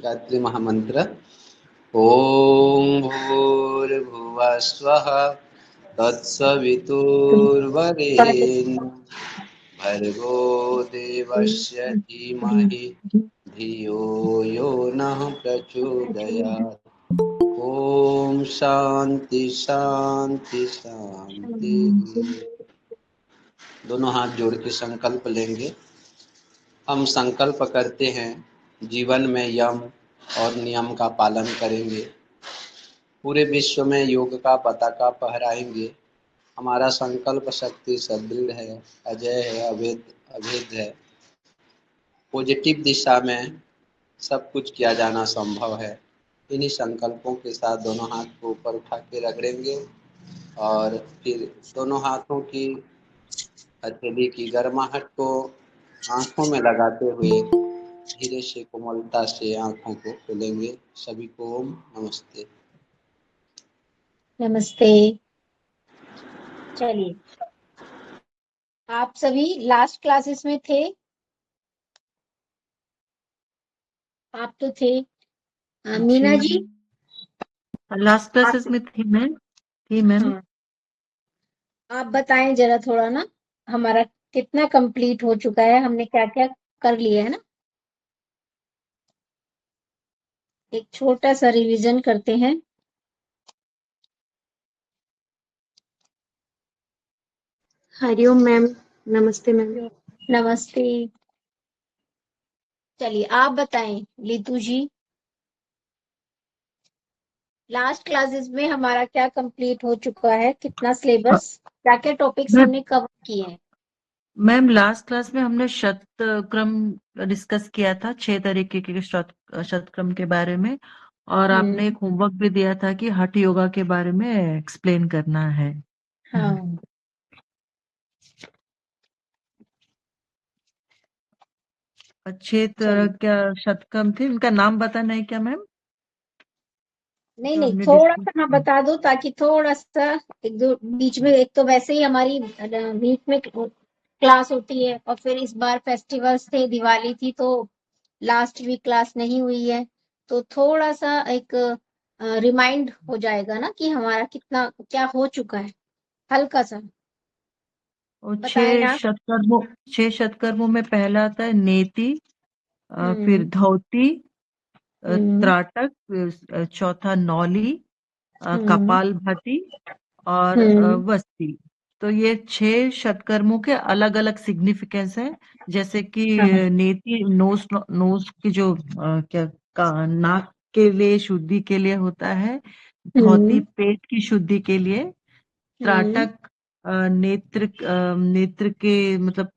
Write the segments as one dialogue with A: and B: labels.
A: गायत्री महामंत्र। ओम भूर्भुवः स्वः तत्सवितुर्वरेण्यं भर्गो देवस्य धीमहि धियो यो नः प्रचोदयात्। ओम शांति शांति शांति। दोनों हाथ जोड़ के संकल्प लेंगे। हम संकल्प करते हैं जीवन में यम और नियम का पालन करेंगे, पूरे विश्व में योग का पताका फहराएंगे। हमारा संकल्प शक्ति सदृढ़ है, अजय है, अभेद्य है। पॉजिटिव दिशा में सब कुछ किया जाना संभव है। इन्हीं संकल्पों के साथ दोनों हाथ को ऊपर उठा के रगड़ेंगे और फिर दोनों हाथों की हथेली की गर्माहट को आंखों में लगाते हुए धीरे से कोमलता से आंखों को खोलेंगे। सभी को ओम नमस्ते।
B: नमस्ते। चलिए, आप सभी लास्ट क्लासेस में थे? आप तो थे। मीना जी
C: लास्ट क्लासेस में थी मैम।
B: हाँ, आप बताएं जरा थोड़ा ना, हमारा कितना कंप्लीट हो चुका है, हमने क्या क्या कर लिया है ना। एक छोटा सा रिवीजन करते हैं।
D: हरिओम मैम। नमस्ते मैम।
B: नमस्ते। चलिए आप बताएं लीतू जी, लास्ट क्लासेस में हमारा क्या कंप्लीट हो चुका है, कितना सिलेबस, क्या क्या टॉपिक्स हमने कवर किए हैं?
C: मैम लास्ट क्लास में हमने शतक्रम डिस्कस किया था, 6 तरीके के शतक्रम के बारे में, और आपने एक होमवर्क भी दिया था कि हठ योगा के बारे में एक्सप्लेन करना है।
B: हाँ,
C: अच्छे तरह क्या शतक्रम थे, उनका नाम बताना है क्या मैम?
B: नहीं
C: तो
B: नहीं,
C: हमने
B: थोड़ा
C: डिस्कस
B: सा हाँ बता दो, ताकि थोड़ा सा एक दो बीच में, एक तो वैसे ही हमारी बीच में क्लास होती है, और फिर इस बार फेस्टिवल्स थे, दिवाली थी, तो लास्ट वीक क्लास नहीं हुई है, तो थोड़ा सा एक रिमाइंड हो जाएगा ना कि हमारा कितना क्या हो चुका है, हल्का सा
C: और
B: बताएं आप।
C: 6 शतकर्मों में पहला आता है नेति, फिर धौती, त्राटक, चौथा नौली, कपालभाति और वस्ती। तो ये 6 शतकर्मों के अलग अलग सिग्निफिकेंस है। जैसे कि नेति नोज की जो नाक के लिए शुद्धि के लिए होता है, धौती पेट की शुद्धि के लिए, त्राटक नेत्र के मतलब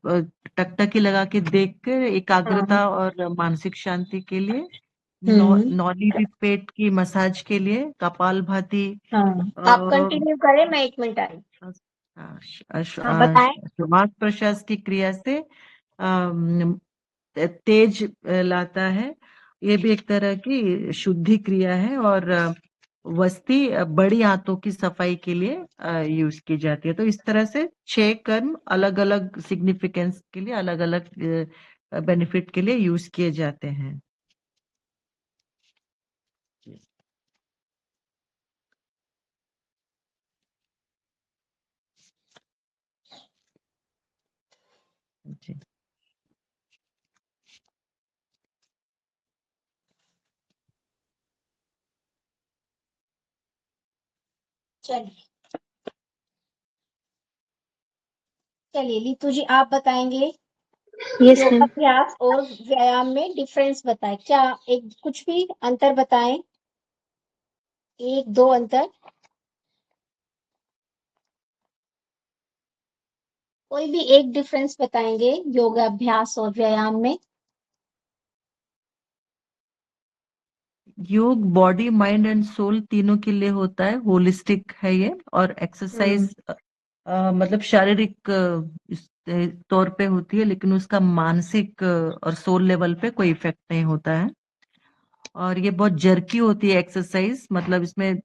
C: टकटकी लगा के देखकर एकाग्रता और मानसिक शांति के लिए, नौली भी पेट की मसाज के लिए, कपालभाति
B: आप कंटिन्यू करें, मैं 1 मिनट आई। बताएं।
C: श्वास प्रश्वास की क्रिया से तेज लाता है। ये भी एक तरह की शुद्धि क्रिया है। और वस्ती बड़ी आंतों की सफाई के लिए यूज की जाती है। तो इस तरह से 6 कर्म अलग अलग सिग्निफिकेंस के लिए, अलग अलग बेनिफिट के लिए यूज किए जाते हैं। जी।
B: चलिए लीतू जी, आप बताएंगे
D: यस मैम।
B: योगाभ्यास और व्यायाम में डिफरेंस बताएं, क्या एक कुछ भी अंतर बताएं, 1-2 अंतर, कोई भी एक डिफरेंस बताएंगे योगाभ्यास और व्यायाम में।
C: योग बॉडी माइंड एंड सोल तीनों के लिए होता है, होलिस्टिक है ये। और एक्सरसाइज मतलब शारीरिक तौर पे होती है, लेकिन उसका मानसिक और सोल लेवल पे कोई इफेक्ट नहीं होता है। और ये बहुत जर्की होती है एक्सरसाइज, मतलब इसमें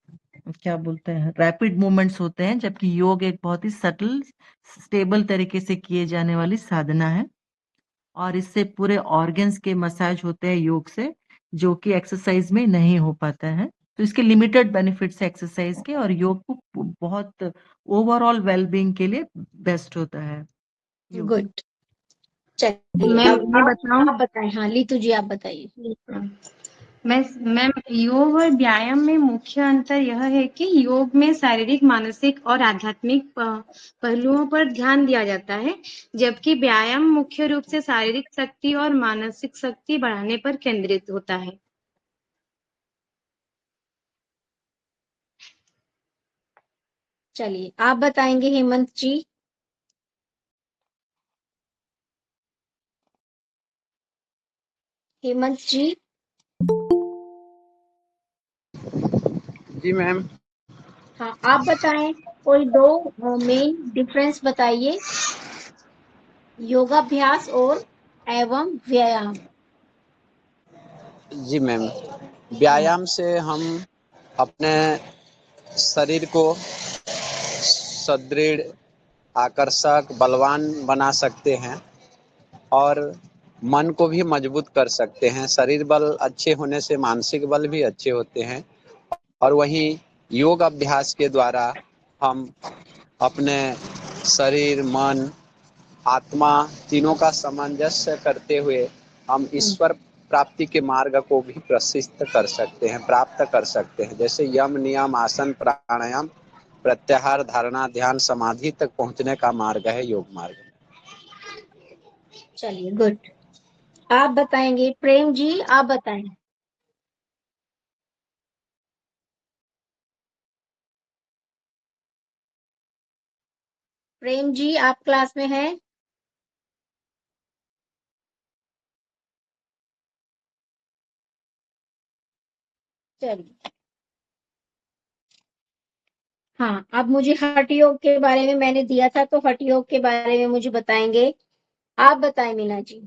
C: क्या बोलते हैं, रैपिड मूवमेंट्स होते हैं, जबकि योग एक बहुत ही सटल स्टेबल तरीके से किए जाने वाली साधना है। और इससे पूरे ऑर्गन्स के मसाज होते हैं योग से, जो कि एक्सरसाइज में नहीं हो पाता है। तो इसके लिमिटेड बेनिफिट्स है एक्सरसाइज के, और योग को बहुत ओवरऑल वेलबींग के लिए बेस्ट होता है।
B: गुड। चलिए
D: मैं बताऊं?
B: आप बताएं। हाँ लीतू जी आप बताइए।
D: मैम, योग और व्यायाम में मुख्य अंतर यह है कि योग में शारीरिक, मानसिक और आध्यात्मिक पहलुओं पर ध्यान दिया जाता है, जबकि व्यायाम मुख्य रूप से शारीरिक शक्ति और मानसिक शक्ति बढ़ाने पर केंद्रित होता है।
B: चलिए आप बताएंगे हेमंत जी। हेमंत जी।
A: जी मैम।
B: हाँ आप बताएं, कोई दो मेन डिफरेंस बताइए योगाभ्यास और एवं व्यायाम।
A: जी मैम, व्यायाम से हम अपने शरीर को सुदृढ़, आकर्षक, बलवान बना सकते हैं और मन को भी मजबूत कर सकते हैं। शरीर बल अच्छे होने से मानसिक बल भी अच्छे होते हैं। और वहीं योग अभ्यास के द्वारा हम अपने शरीर, मन, आत्मा तीनों का सामंजस्य करते हुए हम ईश्वर प्राप्ति के मार्ग को भी प्रशस्त कर सकते हैं, प्राप्त कर सकते हैं। जैसे यम, नियम, आसन, प्राणायाम, प्रत्याहार, धारणा, ध्यान, समाधि तक पहुंचने का मार्ग है योग मार्ग।
B: चलिए गुड। आप बताएंगे प्रेम जी, आप बताएं। प्रेम जी आप क्लास में हैं? चलिए हाँ, अब मुझे हठ योग के बारे में मैंने दिया था, तो हठ योग के बारे में मुझे बताएंगे। आप बताएं मीना जी।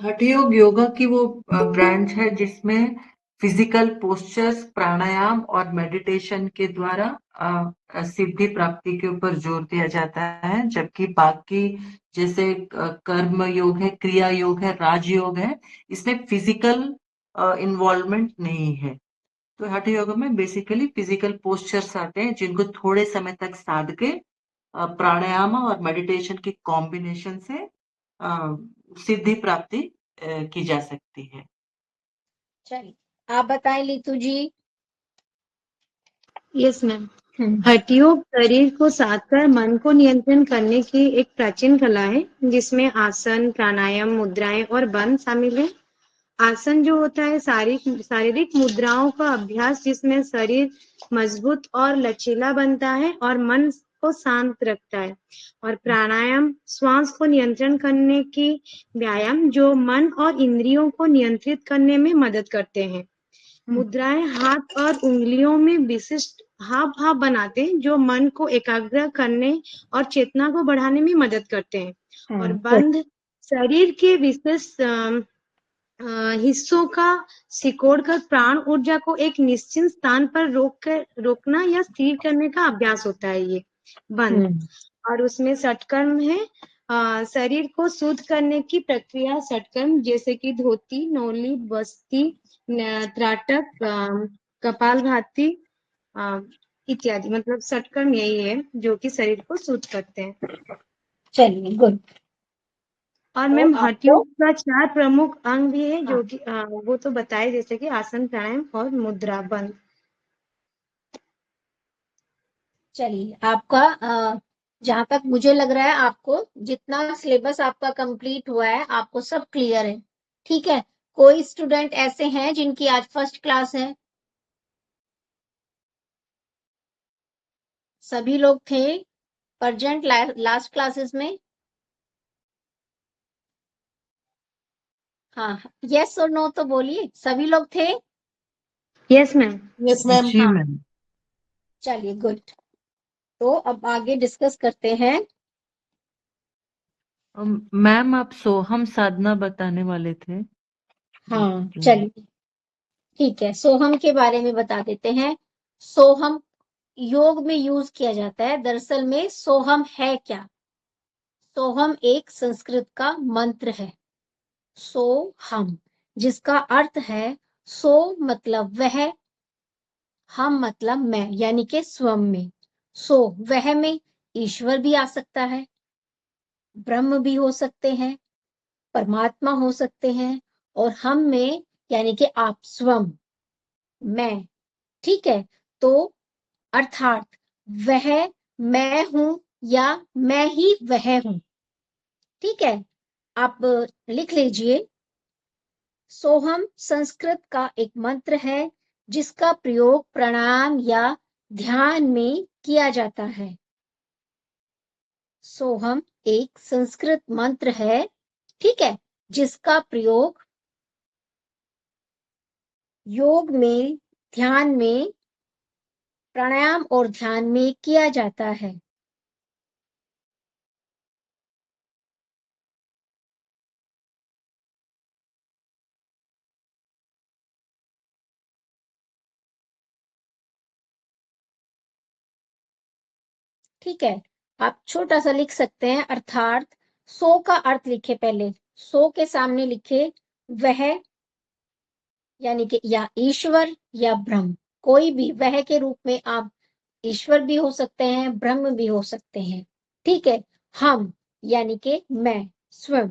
C: हठ योग योगा की वो ब्रांच है जिसमें फिजिकल पोस्चर्स, प्राणायाम और मेडिटेशन के द्वारा सिद्धि प्राप्ति के ऊपर जोर दिया जाता है, जबकि बाकी जैसे कर्म योग है, क्रिया योग है, राजयोग है, इसमें फिजिकल इन्वॉल्वमेंट नहीं है। तो हठ योग में बेसिकली फिजिकल पोस्चर्स आते हैं जिनको थोड़े समय तक साध के प्राणायाम और मेडिटेशन की कॉम्बिनेशन से सिद्धि प्राप्ति की जा सकती है।
B: चलिए आप बताएं लीतू जी।
D: Yes ma'am. हठ योग शरीर को साथ कर मन को नियंत्रण करने की एक प्राचीन कला है, जिसमें आसन, प्राणायाम, मुद्राएं और बंध शामिल है। आसन जो होता है शारीरिक मुद्राओं का अभ्यास, जिसमें शरीर मजबूत और लचीला बनता है और मन को शांत रखता है। और प्राणायाम श्वास को नियंत्रण करने की व्यायाम, जो मन और इंद्रियों को नियंत्रित करने में मदद करते हैं। मुद्राएं हाथ और उंगलियों में विशिष्ट हाव भाव बनाते हैं, जो मन को एकाग्र करने और चेतना को बढ़ाने में मदद करते हैं। और बंध शरीर के विशेष हिस्सों का सिकोड़ कर प्राण ऊर्जा को एक निश्चित स्थान पर रोकना या स्थिर करने का अभ्यास होता है ये बंध। और उसमें षटकर्म है, शरीर को शुद्ध करने की प्रक्रिया षटकर्म, जैसे कि धोती, नौली, बस्ती, त्राटक, कपालभाति इत्यादि। मतलब षटकर्म यही है जो कि शरीर को शुद्ध करते हैं।
B: चलिए गुड।
D: और मैम हठ योग का 4 प्रमुख अंग भी है, जो कि वो तो बताए, जैसे कि आसन, प्राणायाम और मुद्रा बंध।
B: चलिए आपका जहां तक मुझे लग रहा है, आपको जितना सिलेबस आपका कंप्लीट हुआ है आपको सब क्लियर है, ठीक है। कोई स्टूडेंट ऐसे हैं जिनकी आज फर्स्ट क्लास है? सभी लोग थे प्रेजेंट लास्ट क्लासेस में? हाँ, यस और नो तो बोलिए, सभी लोग थे?
D: Yes ma'am.
C: Yes ma'am. जी मैम।
B: चलिए गुड। तो अब आगे डिस्कस करते हैं।
C: मैम आप सोहम साधना बताने वाले थे।
B: हाँ चलिए ठीक है, सोहम के बारे में बता देते हैं। सोहम योग में यूज किया जाता है। दरअसल में सोहम है क्या? सोहम एक संस्कृत का मंत्र है। सो हम, जिसका अर्थ है सो मतलब वह, हम मतलब मैं, यानी कि स्वयं में। सो वह में ईश्वर भी आ सकता है, ब्रह्म भी हो सकते हैं, परमात्मा हो सकते हैं, और हम में यानी कि आप स्वयं, मैं। ठीक है, तो अर्थात वह मैं हूं या मैं ही वह हूं। ठीक है, आप लिख लीजिए। सोहम संस्कृत का एक मंत्र है जिसका प्रयोग प्राणायाम या ध्यान में किया जाता है। सोहम एक संस्कृत मंत्र है, ठीक है, जिसका प्रयोग योग में, ध्यान में, प्राणायाम और ध्यान में किया जाता है। ठीक है, आप छोटा सा लिख सकते हैं, अर्थात सो का अर्थ लिखे पहले, सो के सामने लिखे वह, यानी कि या ईश्वर या ब्रह्म, कोई भी वह के रूप में आप ईश्वर भी हो सकते हैं, ब्रह्म भी हो सकते हैं। ठीक है, हम यानी कि मैं स्वयं।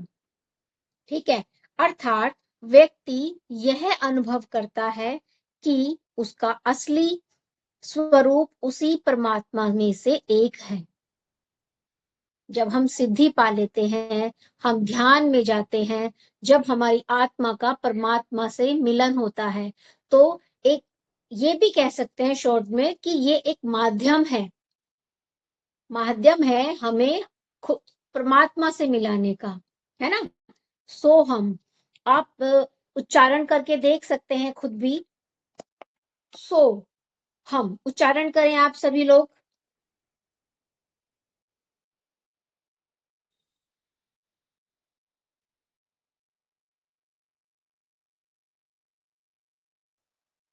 B: ठीक है, अर्थात व्यक्ति यह अनुभव करता है कि उसका असली स्वरूप उसी परमात्मा में से एक है। जब हम सिद्धि पा लेते हैं, हम ध्यान में जाते हैं, जब हमारी आत्मा का परमात्मा से मिलन होता है, तो एक ये भी कह सकते हैं शॉर्ट में कि ये एक माध्यम है, माध्यम है हमें परमात्मा से मिलाने का, है ना। सो हम, आप उच्चारण करके देख सकते हैं खुद भी। सो हम, उच्चारण करें आप सभी लोग।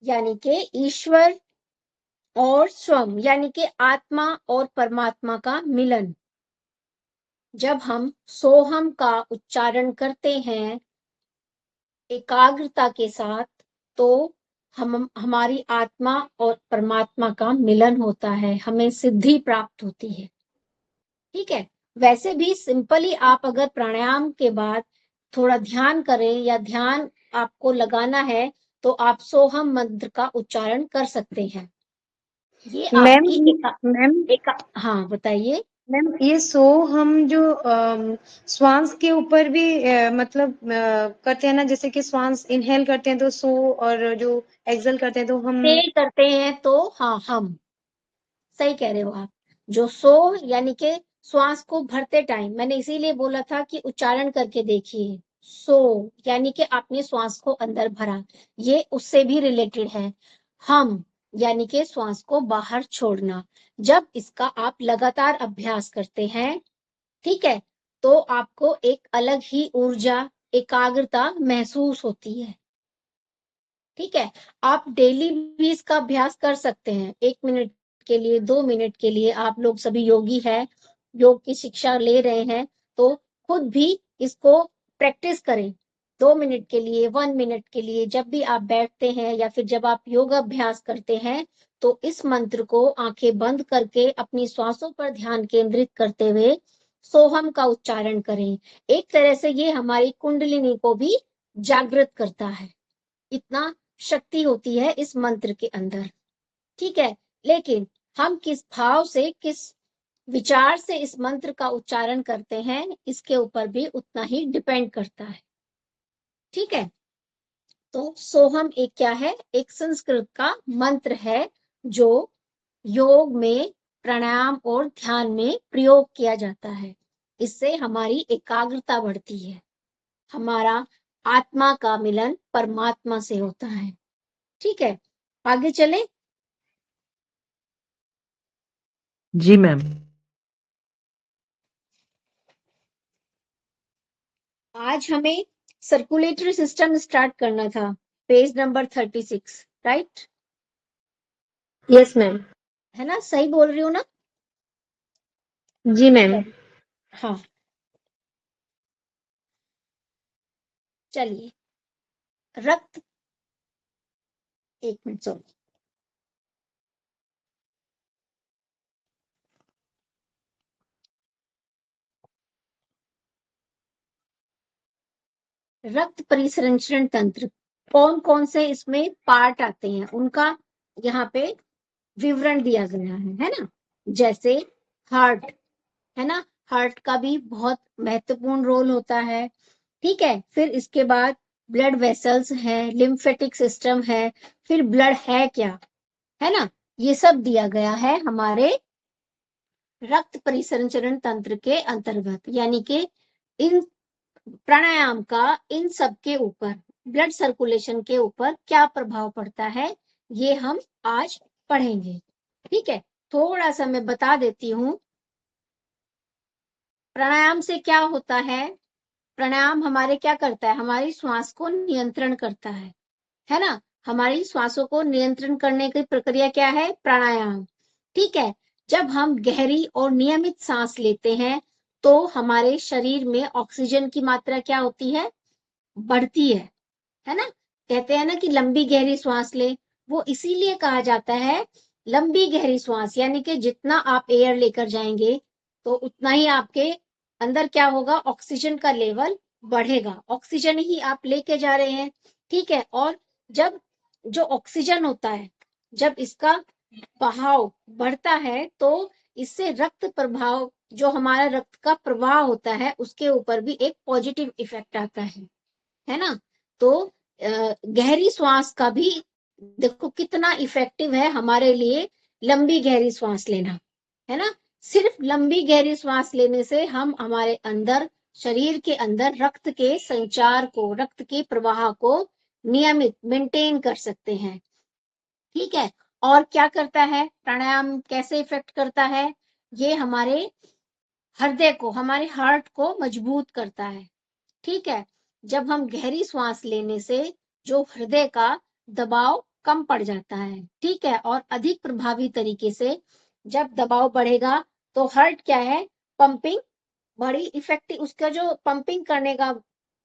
B: यानी कि ईश्वर और स्वयं, यानी कि आत्मा और परमात्मा का मिलन। जब हम सोहम का उच्चारण करते हैं एकाग्रता के साथ, तो हम हमारी आत्मा और परमात्मा का मिलन होता है, हमें सिद्धि प्राप्त होती है। ठीक है, वैसे भी सिंपली आप अगर प्राणायाम के बाद थोड़ा ध्यान करें या ध्यान आपको लगाना है, तो आप सोहम मंत्र का उच्चारण कर सकते हैं। ये
D: मैम
B: आपकी
D: मैम
B: हाँ बताइए।
D: मैम ये सो हम जो श्वास के ऊपर भी मतलब करते हैं ना, जैसे कि श्वास इनहेल करते हैं तो सो, और जो एक्सहेल करते हैं तो हम।
B: तेल करते हैं तो हाँ हम, सही कह रहे हो आप। जो सो यानी कि श्वास को भरते टाइम, मैंने इसीलिए बोला था कि उच्चारण करके देखिए। सो यानी कि आपने श्वास को अंदर भरा, ये उससे भी रिलेटेड है। हम यानी कि श्वास को बाहर छोड़ना। जब इसका आप लगातार अभ्यास करते हैं, ठीक है, तो आपको एक अलग ही ऊर्जा, एकाग्रता महसूस होती है। ठीक है, आप डेली भी इसका अभ्यास कर सकते हैं, 1 मिनट के लिए, 2 मिनट के लिए। आप लोग सभी योगी हैं, योग की शिक्षा ले रहे हैं, तो खुद भी इसको प्रैक्टिस करें। 2 मिनट के लिए, 1 मिनट के लिए, जब भी आप बैठते हैं या फिर जब आप योगा अभ्यास करते हैं, तो इस मंत्र को आंखें बंद करके अपनी श्वासों पर ध्यान केंद्रित करते हुए सोहम का उच्चारण करें। एक तरह से ये हमारी कुंडलिनी को भी जागृत करता है, इतना शक्ति होती है इस मंत्र के अंदर। ठीक है, लेकिन हम किस भाव से, किस विचार से इस मंत्र का उच्चारण करते हैं, इसके ऊपर भी उतना ही डिपेंड करता है। ठीक है, तो सोहम एक क्या है, एक संस्कृत का मंत्र है जो योग में, प्राणायाम और ध्यान में प्रयोग किया जाता है। इससे हमारी एकाग्रता बढ़ती है, हमारा आत्मा का मिलन परमात्मा से होता है। ठीक है, आगे चले।
C: जी मैम।
B: आज हमें सर्कुलेटरी सिस्टम स्टार्ट करना था, page number 36, right?
D: Yes ma'am.
B: है ना, सही बोल रही हूँ ना?
D: जी मैम।
B: हाँ, चलिए, रक्त, एक मिनट सॉरी, रक्त परिसंचरण तंत्र, कौन कौन से इसमें पार्ट आते हैं उनका यहाँ पे विवरण दिया गया है ना। जैसे हार्ट है ना, हार्ट का भी बहुत महत्वपूर्ण रोल होता है। ठीक है, फिर इसके बाद ब्लड वेसल्स है, लिम्फेटिक सिस्टम है, फिर ब्लड है क्या, है ना, ये सब दिया गया है हमारे रक्त परिसंचरण तंत्र के अंतर्गत। यानी कि इन प्राणायाम का इन सब के ऊपर, ब्लड सर्कुलेशन के ऊपर क्या प्रभाव पड़ता है, ये हम आज पढ़ेंगे। ठीक है, थोड़ा सा मैं बता देती हूँ प्राणायाम से क्या होता है। प्राणायाम हमारे क्या करता है, हमारी श्वास को नियंत्रण करता है ना। हमारी श्वासों को नियंत्रण करने की प्रक्रिया क्या है, प्राणायाम। ठीक है, जब हम गहरी और नियमित सांस लेते हैं तो हमारे शरीर में ऑक्सीजन की मात्रा क्या होती है, बढ़ती है ना। कहते हैं ना कि लंबी गहरी श्वास ले, वो इसीलिए कहा जाता है लंबी गहरी श्वास, यानी कि जितना आप एयर लेकर जाएंगे तो उतना ही आपके अंदर क्या होगा, ऑक्सीजन का लेवल बढ़ेगा, ऑक्सीजन ही आप लेके जा रहे हैं। ठीक है, और जब जो ऑक्सीजन होता है, जब इसका बहाव बढ़ता है तो इससे रक्त प्रभाव, जो हमारा रक्त का प्रवाह होता है उसके ऊपर भी एक पॉजिटिव इफेक्ट आता है ना। तो गहरी श्वास का भी देखो कितना इफेक्टिव है हमारे लिए, लंबी गहरी श्वास लेना, है ना। सिर्फ लंबी गहरी श्वास लेने से हम हमारे अंदर, शरीर के अंदर रक्त के संचार को, रक्त के प्रवाह को नियमित मेंटेन कर सकते हैं। ठीक है, और क्या करता है प्राणायाम, कैसे इफेक्ट करता है, ये हमारे हृदय को, हमारे हार्ट को मजबूत करता है। ठीक है, जब हम गहरी श्वास लेने से जो हृदय का दबाव कम पड़ जाता है, ठीक है, और अधिक प्रभावी तरीके से जब दबाव बढ़ेगा तो हार्ट क्या है, पंपिंग बड़ी इफेक्टिव, उसका जो पंपिंग करने का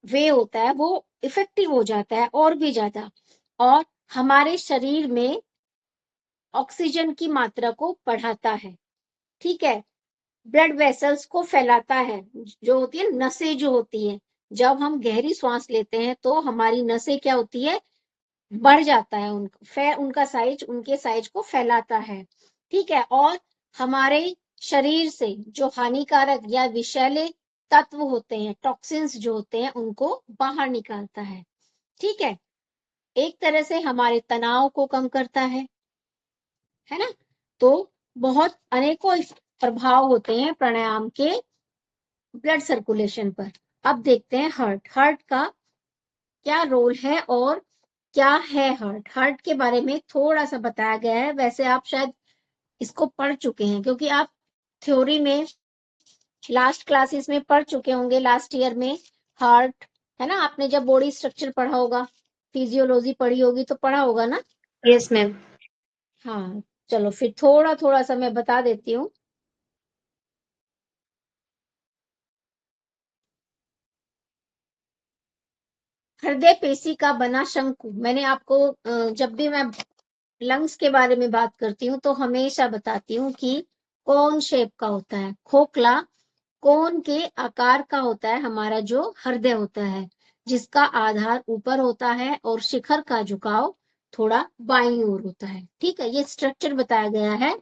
B: वे होता है वो इफेक्टिव हो जाता है और भी ज्यादा, और हमारे शरीर में ऑक्सीजन की मात्रा को बढ़ाता है। ठीक है, ब्लड वेसल्स को फैलाता है, जो होती है नसें जो होती है, जब हम गहरी श्वास लेते हैं तो हमारी नसें क्या होती है, बढ़ जाता है उनका साइज, उनके साइज को फैलाता है। ठीक है, और हमारे शरीर से जो हानिकारक या विषैले तत्व होते हैं, टॉक्सिन्स जो होते हैं, उनको बाहर निकालता है। ठीक है, एक तरह से हमारे तनाव को कम करता है ना। तो बहुत अनेकों प्रभाव होते हैं प्राणायाम के ब्लड सर्कुलेशन पर। अब देखते हैं हार्ट, हार्ट का क्या रोल है और क्या है हार्ट। हार्ट के बारे में थोड़ा सा बताया गया है, वैसे आप शायद इसको पढ़ चुके हैं क्योंकि आप थ्योरी में लास्ट क्लासेस में पढ़ चुके होंगे, लास्ट ईयर में हार्ट, है ना। आपने जब बॉडी स्ट्रक्चर पढ़ा होगा, फिजियोलॉजी पढ़ी होगी तो पढ़ा होगा ना।
D: Yes ma'am.
B: हाँ, चलो फिर थोड़ा थोड़ा सा मैं बता देती हूँ। हृदय पेशी का बना शंकु, मैंने आपको जब भी मैं लंग्स के बारे में बात करती हूँ तो हमेशा बताती हूँ कि कौन शेप का होता है, खोखला कोन के आकार का होता है हमारा जो हृदय होता है, जिसका आधार ऊपर होता है और शिखर का झुकाव थोड़ा बाईं ओर होता है। ठीक है, ये स्ट्रक्चर बताया गया है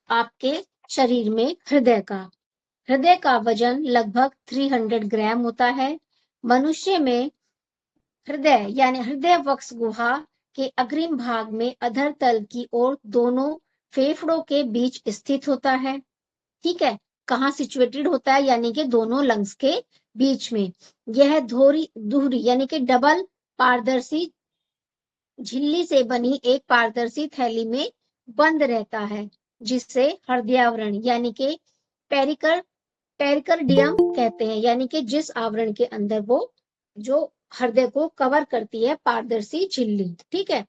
B: आपके शरीर में हृदय का। हृदय का वजन लगभग 300 ग्राम होता है। मनुष्य में हृदय यानी हृदय वक्ष गुहा के अग्रिम भाग में अधर तल की ओर दोनों फेफड़ों के बीच स्थित होता है। ठीक है, कहाँ सिचुएटेड होता है, यानी कि दोनों लंग्स के बीच में। यह धुरी यानी कि डबल पारदर्शी झिल्ली से बनी एक पारदर्शी थैली में बंद रहता है, जिससे हृदयावरण यानी कि पेरिकार्डियम कहते हैं, यानी कि जिस आवरण के अंदर वो जो हृदय को कवर करती है पारदर्शी झिल्ली। ठीक है,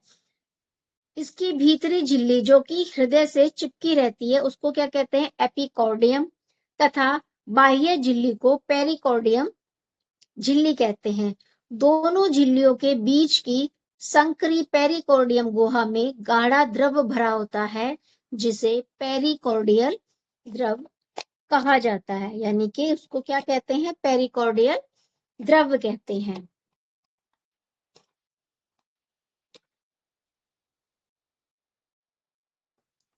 B: इसकी भीतरी झिल्ली जो कि हृदय से चिपकी रहती है उसको क्या कहते हैं, एपिकॉर्डियम, तथा बाह्य झिल्ली को पेरिकॉर्डियम झिल्ली कहते हैं। दोनों झिल्लियों के बीच की संकरी पेरिकॉर्डियम गुहा में गाढ़ा द्रव भरा होता है, जिसे पेरिकॉर्डियल द्रव कहा जाता है। यानी कि उसको क्या कहते हैं? पेरिकॉर्डियल द्रव कहते हैं।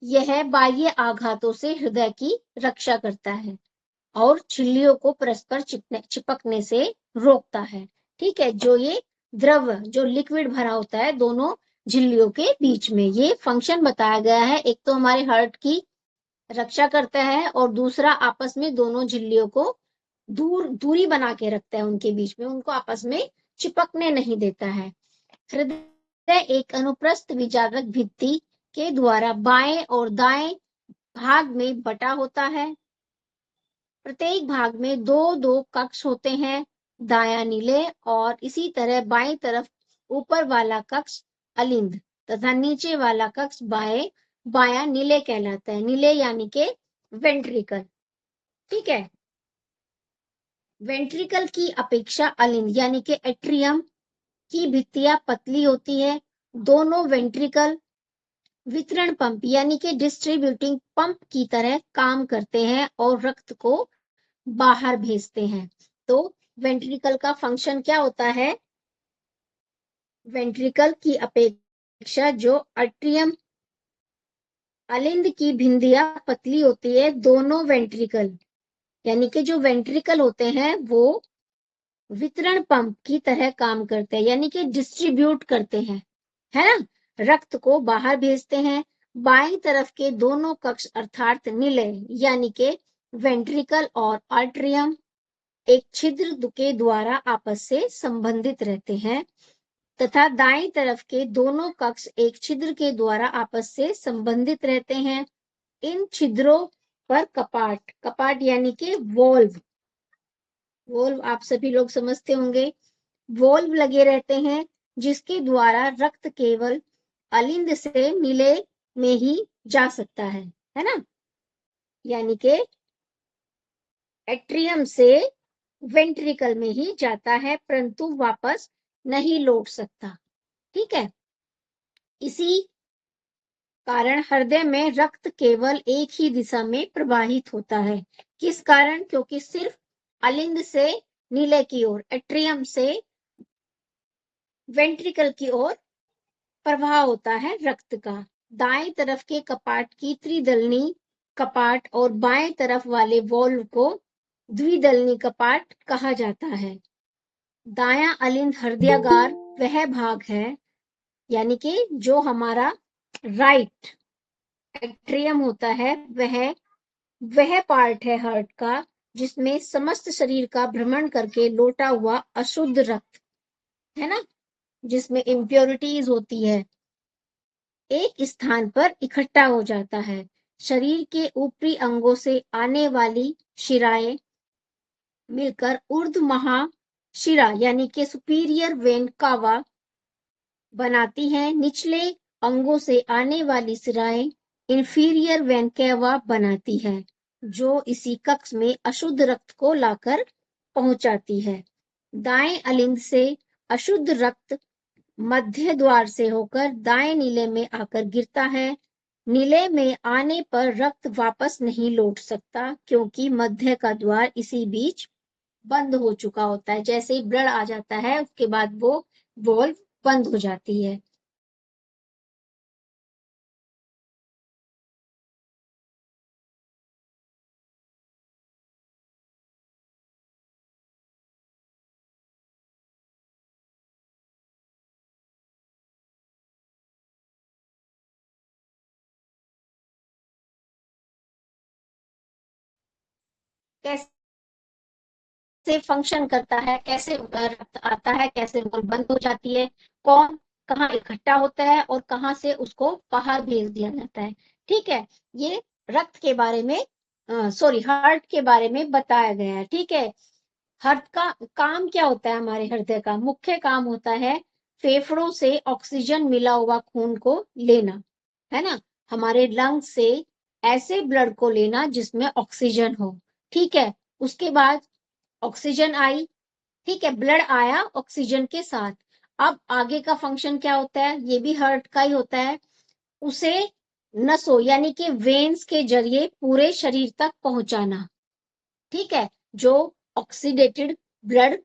B: यह बाह्य आघातों से हृदय की रक्षा करता है और झिल्लियों को परस्पर चिपकने से रोकता है। ठीक है, जो ये द्रव, जो लिक्विड भरा होता है दोनों झिल्लियों के बीच में, ये फंक्शन बताया गया है। एक तो हमारे हार्ट की रक्षा करता है और दूसरा आपस में दोनों झिल्लियों को दूरी बना के रखता है, उनके बीच में, उनको आपस में चिपकने नहीं देता है। हृदय एक अनुप्रस्थ विजारक भित्ति के द्वारा बाएं और दाएं भाग में बटा होता है। प्रत्येक भाग में दो दो कक्ष होते हैं, दायां नीले और इसी तरह बाएं तरफ ऊपर वाला कक्ष अलिंद तथा नीचे वाला कक्ष बायां नीले कहलाता है। नीले यानी के वेंट्रिकल। ठीक है, वेंट्रिकल की अपेक्षा अलिंद यानी के एट्रियम की भित्तियां पतली होती है। दोनों वेंट्रिकल वितरण पंप यानी के डिस्ट्रीब्यूटिंग पंप की तरह काम करते हैं और रक्त को बाहर भेजते हैं। तो वेंट्रिकल का फंक्शन क्या होता है? वेंट्रिकल की अपेक्षा जो एट्रियम अलिंद की भिंदियां पतली होती है। दोनों वेंट्रिकल यानी कि जो वेंट्रिकल होते हैं वो वितरण पंप की तरह काम करते हैं, यानी कि डिस्ट्रीब्यूट करते हैं, है ना, रक्त को बाहर भेजते हैं। बाईं तरफ के दोनों कक्ष अर्थात नीले यानी के वेंट्रिकल और आर्टरियम एक छिद्र के द्वारा आपस से संबंधित रहते हैं तथा दाईं तरफ के दोनों कक्ष एक छिद्र के द्वारा आपस से संबंधित रहते हैं। इन छिद्रों पर कपाट यानी के वोल्व आप सभी लोग समझते होंगे, वोल्व लगे रहते हैं जिसके द्वारा रक्त केवल अलिंद से नीले में ही जा सकता है ना, यानी के एट्रियम से वेंट्रिकल में ही जाता है परंतु वापस नहीं लौट सकता। ठीक है, इसी कारण हृदय में रक्त केवल एक ही दिशा में प्रवाहित होता है। किस कारण? क्योंकि सिर्फ अलिंद से नीले की ओर, एट्रियम से वेंट्रिकल की ओर प्रवाह होता है रक्त का। दाएं तरफ के कपाट की त्रिदलनी कपाट और बाएं तरफ वाले वॉल्व को द्विदलनी कपाट कहा जाता है। दायां अलिंद हृदयागार वह भाग है, यानी कि जो हमारा राइट एट्रियम होता है, वह पार्ट है हार्ट का जिसमें समस्त शरीर का भ्रमण करके लौटा हुआ अशुद्ध रक्त, है ना, जिसमें इम्प्योरिटीज होती है, एक स्थान पर इकट्ठा हो जाता है। शरीर के ऊपरी अंगों से आने वाली शिराएं मिलकर ऊर्ध्व महाशिरा यानी कि सुपीरियर वेन कावा बनाती हैं। निचले अंगों से आने वाली शिराएं इंफीरियर वेन कैवा बनाती है, जो इसी कक्ष में अशुद्ध रक्त को लाकर पहुंचाती है। दाएं अलिंद से अशुद्ध रक्त मध्य द्वार से होकर दाएं नीले में आकर गिरता है। नीले में आने पर रक्त वापस नहीं लौट सकता क्योंकि मध्य का द्वार इसी बीच बंद हो चुका होता है। जैसे ही ब्लड आ जाता है उसके बाद वो वॉल्व बंद हो जाती है। कैसे फंक्शन करता है, कैसे रक्त आता है, कैसे वॉल्व बंद हो जाती है, कौन कहाँ इकट्ठा होता है और कहाँ से उसको बाहर भेज दिया जाता है। ठीक है, ये रक्त के बारे में हार्ट के बारे में बताया गया है। ठीक है, हार्ट का काम क्या होता है? हमारे हृदय का मुख्य काम होता है फेफड़ों से ऑक्सीजन मिला हुआ खून को लेना, है ना, हमारे लंग्स से ऐसे ब्लड को लेना जिसमें ऑक्सीजन हो। ठीक है, उसके बाद ऑक्सीजन आई ठीक है, ब्लड आया ऑक्सीजन के साथ। अब आगे का फंक्शन क्या होता है, ये भी हार्ट का ही होता है, उसे नसों यानी कि वेन्स के जरिए पूरे शरीर तक पहुंचाना। ठीक है, जो ऑक्सीडेटेड ब्लड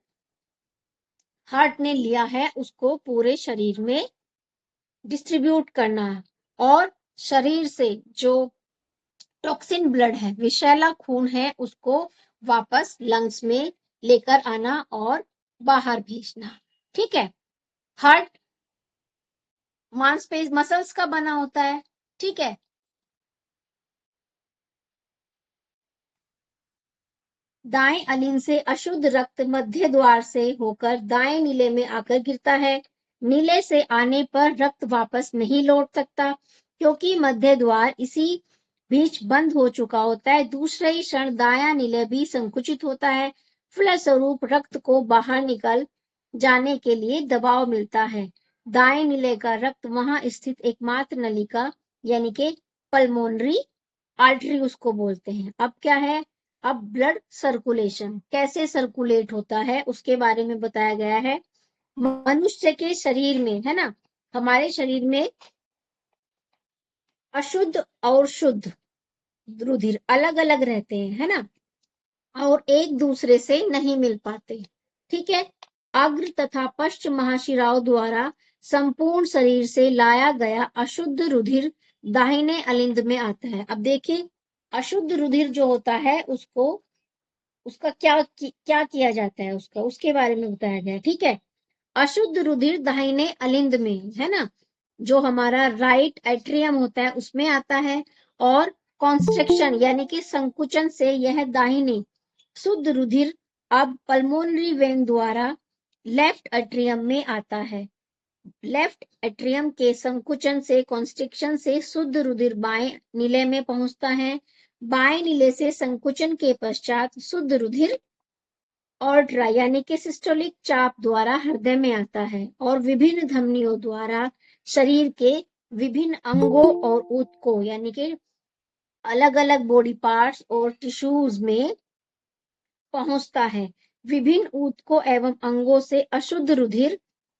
B: हार्ट ने लिया है उसको पूरे शरीर में डिस्ट्रीब्यूट करना है, और शरीर से जो टॉक्सिन ब्लड है, विषैला खून है, उसको वापस लंग्स में लेकर आना और बाहर भेजना। ठीक है, हार्ट मांसपेशी मसल्स का बना होता है। ठीक है, दाएं अलिंद से अशुद्ध रक्त मध्य द्वार से होकर दाएं नीले में आकर गिरता है। नीले से आने पर रक्त वापस नहीं लौट सकता, क्योंकि मध्य द्वार इसी बीच बंद हो चुका होता है। दूसरे ही क्षण दायां नीले भी संकुचित होता है, फलस्वरूप रक्त को बाहर निकल जाने के लिए दबाव मिलता है। दाएं नीले का रक्त वहां स्थित एकमात्र नलिका यानी कि पल्मोनरी आर्टरी उसको बोलते हैं। अब क्या है, अब ब्लड सर्कुलेशन कैसे सर्कुलेट होता है उसके बारे में बताया गया है। मनुष्य के शरीर में, है ना, हमारे शरीर में अशुद्ध और शुद्ध रुधिर अलग अलग रहते हैं, है ना, और एक दूसरे से नहीं मिल पाते। ठीक है, अग्र तथा पश्च महाशिराओं द्वारा संपूर्ण शरीर से लाया गया अशुद्ध रुधिर दाहिने अलिंद में आता है। अब देखिए, अशुद्ध रुधिर जो होता है उसको उसका क्या किया जाता है, उसके बारे में बताया गया है। ठीक है, अशुद्ध रुधिर दाहिने अलिंद में, है ना, जो हमारा राइट एट्रियम होता है उसमें आता है, और कॉन्स्ट्रिक्शन यानी कि संकुचन से यह दाहिने शुद्ध रुधिर अब पल्मोनरी वेन द्वारा लेफ्ट एट्रियम में आता है। लेफ्ट एट्रियम के संकुचन से, कॉन्स्ट्रिक्शन से शुद्ध रुधिर बाएं नीले में पहुंचता है। बाएं नीले से संकुचन के पश्चात शुद्ध रुधिर ऑर्ट्रा यानी कि सिस्टोलिक चाप द्वारा हृदय में आता है, और विभिन्न धमनियों द्वारा शरीर के विभिन्न अंगों और ऊतकों यानी कि अलग अलग बॉडी पार्ट्स और टिश्यूज में पहुंचता है। विभिन्न ऊतकों एवं अंगों से अशुद्ध रुधिर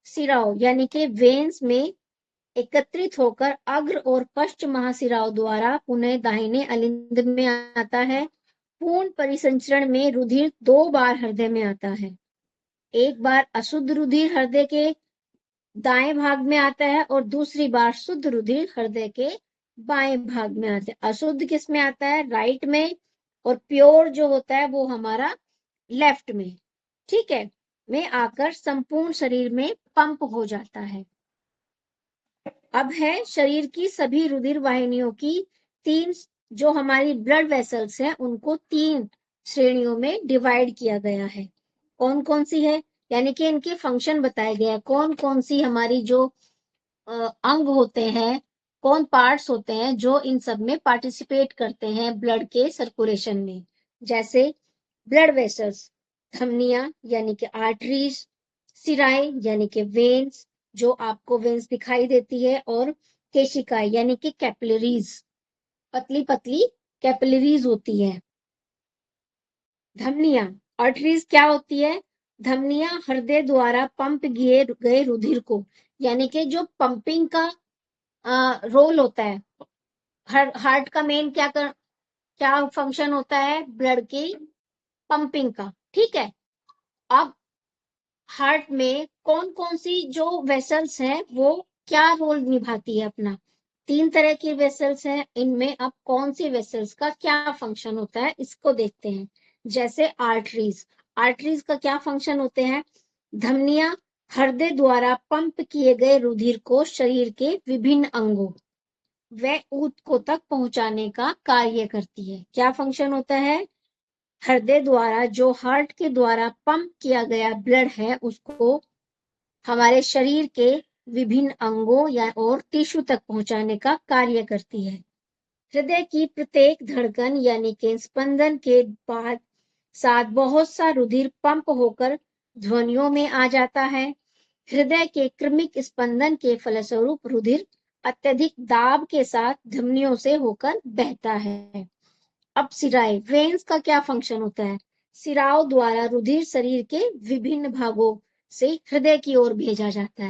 B: सिराओं यानी कि वेन्स में एकत्रित होकर अग्र और पश्च महासिराओं द्वारा पुनः दाहिने अलिंद में आता है। पूर्ण परिसंचरण में रुधिर 2 बार हृदय में आता है। एक बार अशुद्ध रुधिर हृदय के दाएं भाग में आता है और दूसरी बार शुद्ध रुधिर हृदय के बाएं भाग में आता है। अशुद्ध किस में आता है, राइट में, और प्योर जो होता है वो हमारा लेफ्ट में। ठीक है, में आकर संपूर्ण शरीर में पंप हो जाता है। अब है शरीर की सभी रुधिर वाहिनियों की तीन, जो हमारी ब्लड वेसल्स हैं उनको 3 श्रेणियों में डिवाइड किया गया है। कौन कौन सी है, यानी कि इनके फंक्शन बताए गए हैं, कौन कौन सी हमारी जो अंग होते हैं, कौन पार्ट्स होते हैं जो इन सब में पार्टिसिपेट करते हैं ब्लड के सर्कुलेशन में। जैसे ब्लड वेसल्स, धमनियां यानी कि आर्टरीज, सिराएं यानी कि वेन्स, जो आपको वेन्स दिखाई देती है, और केशिकाएं यानी कि कैपिलरीज, पतली पतली कैपिलरीज होती है। धमनियां, आर्टरीज क्या होती है, धमनियां हृदय द्वारा पंप किए गए रुधिर को, यानी कि जो पंपिंग का रोल होता है, हार्ट का मेन क्या फंक्शन होता है, ब्लड की पंपिंग का। ठीक है, अब हार्ट में कौन कौन सी जो वेसल्स हैं वो क्या रोल निभाती है अपना, 3 तरह की वेसल्स हैं, इनमें अब कौन सी वेसल्स का क्या फंक्शन होता है इसको देखते हैं। जैसे आर्टरीज, आर्टरीज का क्या फंक्शन होते हैं, धमनियां हृदय द्वारा पंप किए गए रुधिर को शरीर के विभिन्न अंगों व ऊतकों तक पहुंचाने का कार्य करती है। क्या फंक्शन होता है, हृदय द्वारा, जो हार्ट के द्वारा पंप किया गया ब्लड है उसको हमारे शरीर के विभिन्न अंगों या और टिश्यू तक पहुंचाने का कार्य करती है। हृदय की प्रत्येक धड़कन यानी कि स्पंदन के बाद साथ बहुत सा रुधिर पंप होकर ध्वनियों में आ जाता है। हृदय के क्रमिक स्पंदन के फलस्वरूप रुधिर अत्यधिक दाब के साथ धमनियों से होकर बहता है। अब सिराएं, वेन्स का क्या फंक्शन होता है, सिराओं द्वारा रुधिर शरीर के विभिन्न भागों से हृदय की ओर भेजा जाता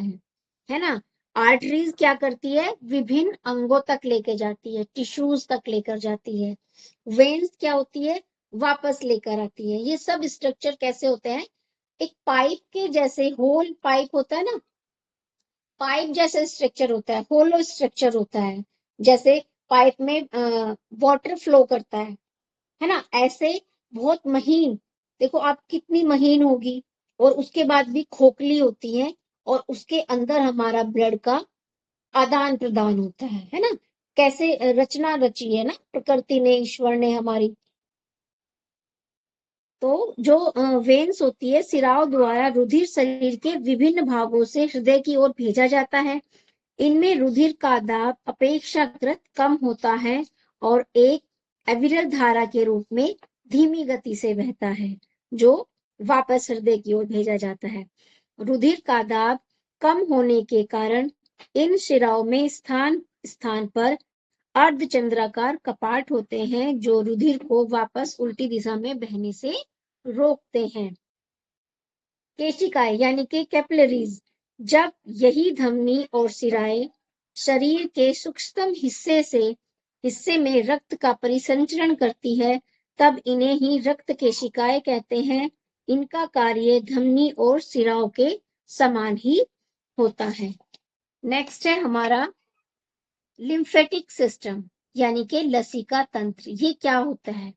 B: है ना। आर्टरीज क्या करती है, विभिन्न अंगों तक लेके जाती है, टिश्यूज तक लेकर जाती है। वेन्स क्या होती है, वापस लेकर आती है। ये सब स्ट्रक्चर कैसे होते हैं, एक पाइप के जैसे, होल पाइप होता है ना, पाइप जैसे स्ट्रक्चर होता है, होलो स्ट्रक्चर होता है, जैसे पाइप में वाटर फ्लो करता है ना, ऐसे बहुत महीन, देखो आप कितनी महीन होगी, और उसके बाद भी खोखली होती है, और उसके अंदर हमारा ब्लड का आदान प्रदान होता है ना। कैसे रचना रची है ना प्रकृति ने, ईश्वर ने हमारी। तो जो वेन्स होती है, सिराओं द्वारा रुधिर शरीर के विभिन्न भागों से हृदय की ओर भेजा जाता है। इनमें रुधिर का दाब अपेक्षाकृत कम होता है और एक अविरल धारा के रूप में धीमी गति से बहता है, जो वापस हृदय की ओर भेजा जाता है। रुधिर का दाब कम होने के कारण इन शिराओं में स्थान स्थान पर अर्धचंद्राकार कपाट होते हैं, जो रुधिर को वापस उल्टी दिशा में बहने से रोकते हैं। केशिकाएं यानी कि कैपिलरीज, जब यही धमनी और सिराएं शरीर के सूक्ष्मतम हिस्से में रक्त का परिसंचरण करती है, तब इन्हें ही रक्त केशिकाएं कहते हैं। इनका कार्य धमनी और सिराओं के समान ही होता है। नेक्स्ट है हमारा लिम्फेटिक सिस्टम यानी कि लसिका तंत्र। ये क्या होता है,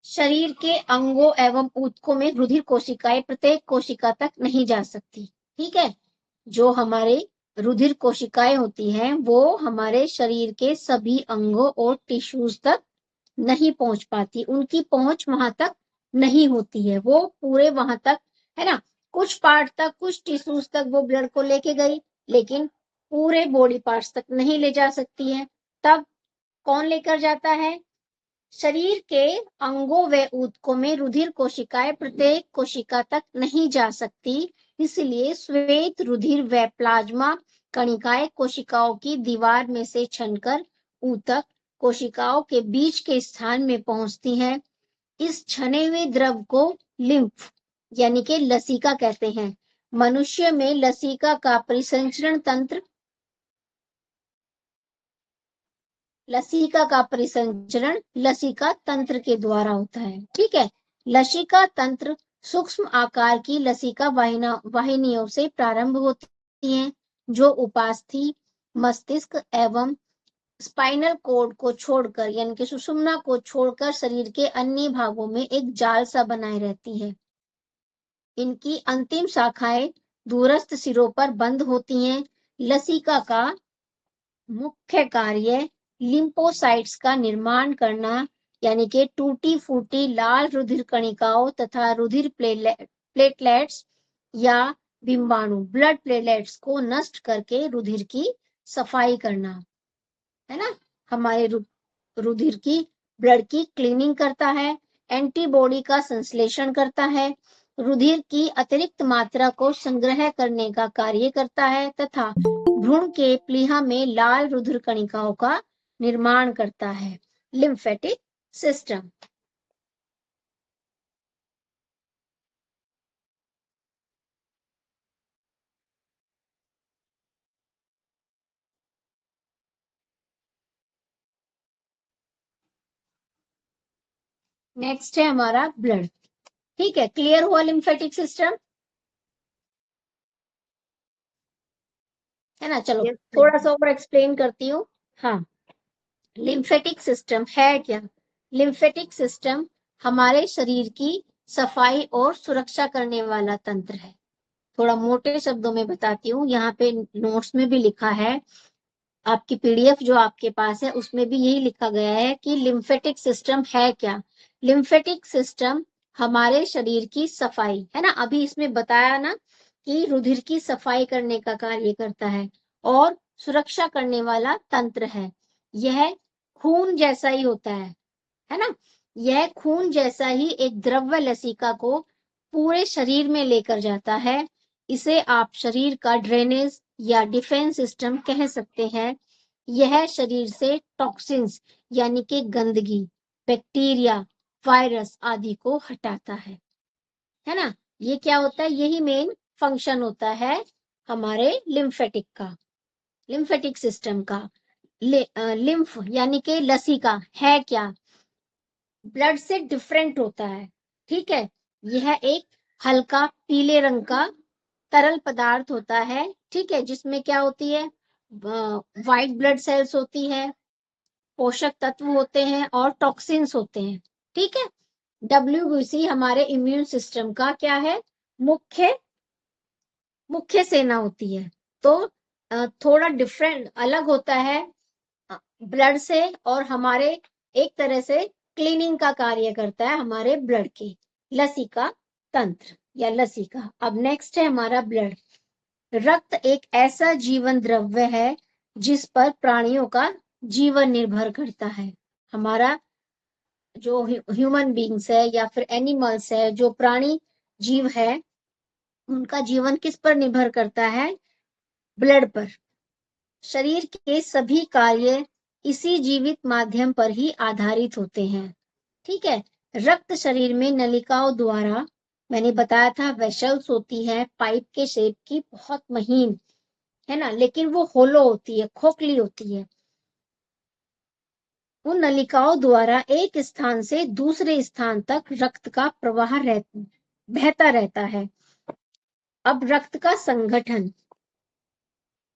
B: शरीर के अंगों एवं ऊतकों में रुधिर कोशिकाएं प्रत्येक कोशिका तक नहीं जा सकती, ठीक है। जो हमारे रुधिर कोशिकाएं होती हैं वो हमारे शरीर के सभी अंगों और टिश्यूज तक नहीं पहुंच पाती, उनकी पहुंच वहां तक नहीं होती है, वो पूरे वहां तक, है ना, कुछ पार्ट तक, कुछ टिश्यूज तक वो ब्लड को लेके गई, लेकिन पूरे बॉडी पार्ट्स तक नहीं ले जा सकती है। तब कौन लेकर जाता है, शरीर के अंगों व ऊतकों में रुधिर कोशिकाएं प्रत्येक कोशिका तक नहीं जा सकती, इसलिए श्वेत रुधिर व प्लाज्मा कणिकाएं कोशिकाओं की दीवार में से छनकर ऊतक कोशिकाओं के बीच के स्थान में पहुंचती हैं। इस छने हुए द्रव को लिम्फ यानी कि लसिका कहते हैं। मनुष्य में लसिका का परिसंचरण तंत्र, लसिका का परिसंचरण लसिका तंत्र के द्वारा होता है, ठीक है। लसिका तंत्र सूक्ष्म आकार की लसिका वाहिनियों से प्रारंभ होती हैं, जो उपास्थि, मस्तिष्क एवं स्पाइनल कोड को छोड़कर यानी कि सुषुम्ना को छोड़कर शरीर के अन्य भागों में एक जाल सा बनाए रहती है। इनकी अंतिम शाखाएं दूरस्थ सिरों पर बंद होती हैं। लसिका का मुख्य कार्य लिम्फोसाइट्स का निर्माण करना यानी कि टूटी फूटी लाल रुधिर कणिकाओं तथा रुधिर प्लेटलेट्स या बिंबाणु ब्लड प्लेटलेट्स को नष्ट करके रुधिर की सफाई करना, है ना। हमारे रुधिर की, ब्लड की क्लीनिंग करता है, एंटीबॉडी का संश्लेषण करता है, रुधिर की अतिरिक्त मात्रा को संग्रह करने का कार्य करता है तथा भ्रूण के प्लीहा में लाल रुधिर कणिकाओं का निर्माण करता है। Lymphatic system. नेक्स्ट है हमारा ब्लड, ठीक है। क्लियर हुआ लिम्फेटिक सिस्टम, है ना। चलो थोड़ा सा और एक्सप्लेन करती हूँ। हाँ, लिम्फेटिक सिस्टम है क्या, लिम्फेटिक सिस्टम हमारे शरीर की सफाई और सुरक्षा करने वाला तंत्र है। थोड़ा मोटे शब्दों में बताती हूँ, यहाँ पे नोट्स में भी लिखा है, आपकी पीडीएफ जो आपके पास है उसमें भी यही लिखा गया है कि लिम्फेटिक सिस्टम है क्या। लिम्फेटिक सिस्टम हमारे शरीर की सफाई, है ना, अभी इसमें बताया ना कि रुधिर की सफाई करने का कार्य करता है और सुरक्षा करने वाला तंत्र है। यह खून जैसा ही होता है ना। यह खून जैसा ही एक द्रव्य लसिका को पूरे शरीर में लेकर जाता है। इसे आप शरीर का ड्रेनेज या डिफेंस सिस्टम कह सकते हैं। यह शरीर से टॉक्सिन्स यानी कि गंदगी, बैक्टीरिया, वायरस आदि को हटाता है ना। ये क्या होता है, यही मेन फंक्शन होता है हमारे लिम्फेटिक सिस्टम का। लिम्फ यानी कि लसीका है क्या, ब्लड से डिफरेंट होता है, ठीक है। यह एक हल्का पीले रंग का तरल पदार्थ होता है, ठीक है, जिसमें क्या होती है, व्हाइट ब्लड सेल्स होती है, पोषक तत्व होते हैं और टॉक्सिन्स होते हैं, ठीक है। WBC हमारे इम्यून सिस्टम का क्या है, मुख्य सेना होती है। तो थोड़ा डिफरेंट अलग होता है ब्लड से, और हमारे एक तरह से क्लीनिंग का कार्य करता है हमारे ब्लड की, लसीका तंत्र या लसीका। अब नेक्स्ट है हमारा ब्लड। रक्त एक ऐसा जीवन द्रव्य है जिस पर प्राणियों का जीवन निर्भर करता है। हमारा जो ह्यूमन बींग्स है या फिर एनिमल्स है, जो प्राणी जीव है, उनका जीवन किस पर निर्भर करता है, ब्लड पर। शरीर के सभी कार्य इसी जीवित माध्यम पर ही आधारित होते हैं, ठीक है। रक्त शरीर में नलिकाओं द्वारा, मैंने बताया था वेसल्स होती है पाइप के शेप की, बहुत महीन है ना, लेकिन वो होलो होती है, खोखली होती है। उन नलिकाओं द्वारा एक स्थान से दूसरे स्थान तक रक्त का प्रवाह बहता रहता है। अब रक्त का संगठन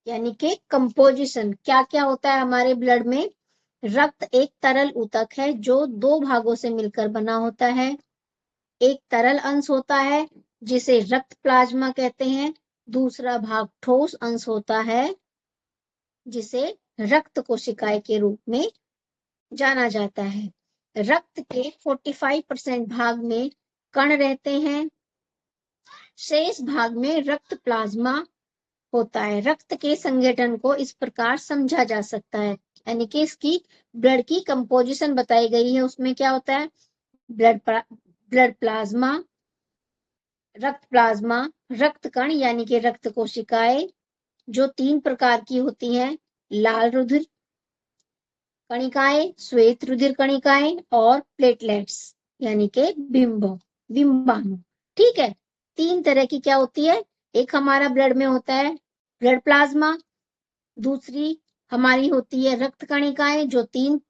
B: यानी कि कंपोजिशन, क्या क्या होता है हमारे ब्लड में। रक्त एक तरल ऊतक है जो 2 भागों से मिलकर बना होता है। एक तरल अंश होता है जिसे रक्त प्लाज्मा कहते हैं, दूसरा भाग ठोस अंश होता है जिसे रक्त कोशिकाएं के रूप में जाना जाता है। रक्त के 45% भाग में कण रहते हैं, शेष भाग में रक्त प्लाज्मा होता है। रक्त के संगठन को इस प्रकार समझा जा सकता है, यानी कि इसकी ब्लड की कंपोजिशन बताई गई है, उसमें क्या होता है, ब्लड प्लाज्मा, रक्त कण यानी कि रक्त कोशिकाएं जो 3 प्रकार की होती हैं, लाल रुधिर कणिकाएं, श्वेत रुधिर कणिकाएं और प्लेटलेट्स यानी कि बिंबाणु, ठीक है। 3 तरह की क्या होती है, एक हमारा ब्लड में होता है ब्लड प्लाज्मा, दूसरी हमारी होती है रक्त कणिकाएं जो 3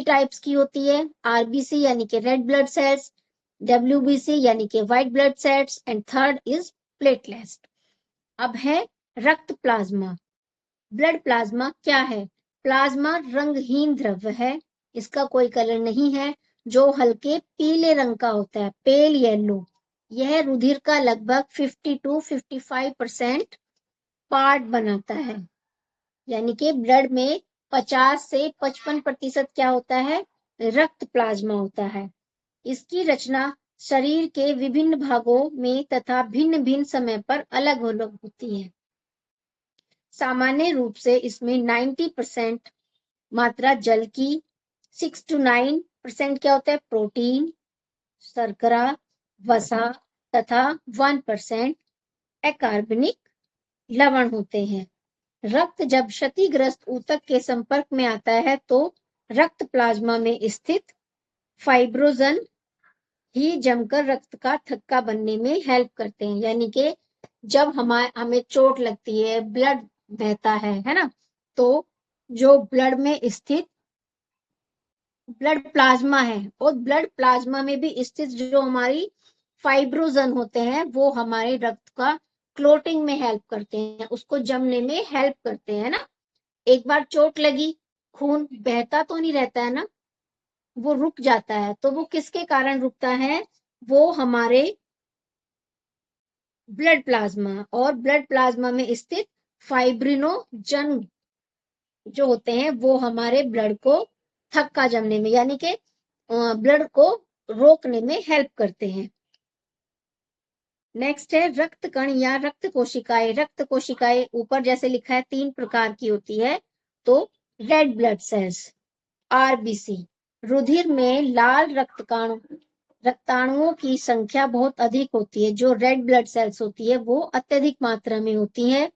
B: टाइप्स की होती है, RBC यानी कि रेड ब्लड सेल्स, WBC यानी कि white blood cells, and third is platelets. अब है रक्त प्लाज्मा। ब्लड प्लाज्मा क्या है, प्लाज्मा रंगहीन द्रव्य है, इसका कोई कलर नहीं है, जो हल्के पीले रंग का होता है, पेल येलो। यह रुधिर का लगभग 50 to 55% पार्ट बनाता है, यानी कि ब्लड में 50 से 55% क्या होता है, रक्त प्लाज्मा होता है। इसकी रचना शरीर के विभिन्न भागों में तथा भिन्न भिन्न समय पर अलग अलग होती है। सामान्य रूप से इसमें 90% मात्रा जल की, 6 to 9% क्या होता है, प्रोटीन, शर्करा, वसा तथा 1% अकार्बनिक लवण होते हैं। रक्त जब क्षतिग्रस्त ऊतक के संपर्क में आता है तो रक्त प्लाज्मा में स्थित फाइब्रोजन ही जमकर रक्त का थक्का बनने में हेल्प करते हैं, यानी कि जब हमें चोट लगती है, ब्लड बहता है ना, तो जो ब्लड में स्थित ब्लड प्लाज्मा है और ब्लड प्लाज्मा में भी स्थित जो हमारी फाइब्रोजन होते हैं, वो हमारे रक्त का क्लोटिंग में हेल्प करते हैं, उसको जमने में हेल्प करते हैं ना। एक बार चोट लगी, खून बहता तो नहीं रहता है ना, वो रुक जाता है, तो वो किसके कारण रुकता है, वो हमारे ब्लड प्लाज्मा और ब्लड प्लाज्मा में स्थित फाइब्रिनोजन जो होते हैं, वो हमारे ब्लड को थक्का जमने में यानी कि ब्लड को रोकने में हेल्प करते हैं। नेक्स्ट है रक्त कण या रक्त कोशिकाएं। रक्त कोशिकाएं ऊपर जैसे लिखा है 3 प्रकार की होती है, तो रेड ब्लड सेल्स RBC, रुधिर में लाल रक्ताणुओं की संख्या बहुत अधिक होती है, जो रेड ब्लड सेल्स होती है वो अत्यधिक मात्रा में होती है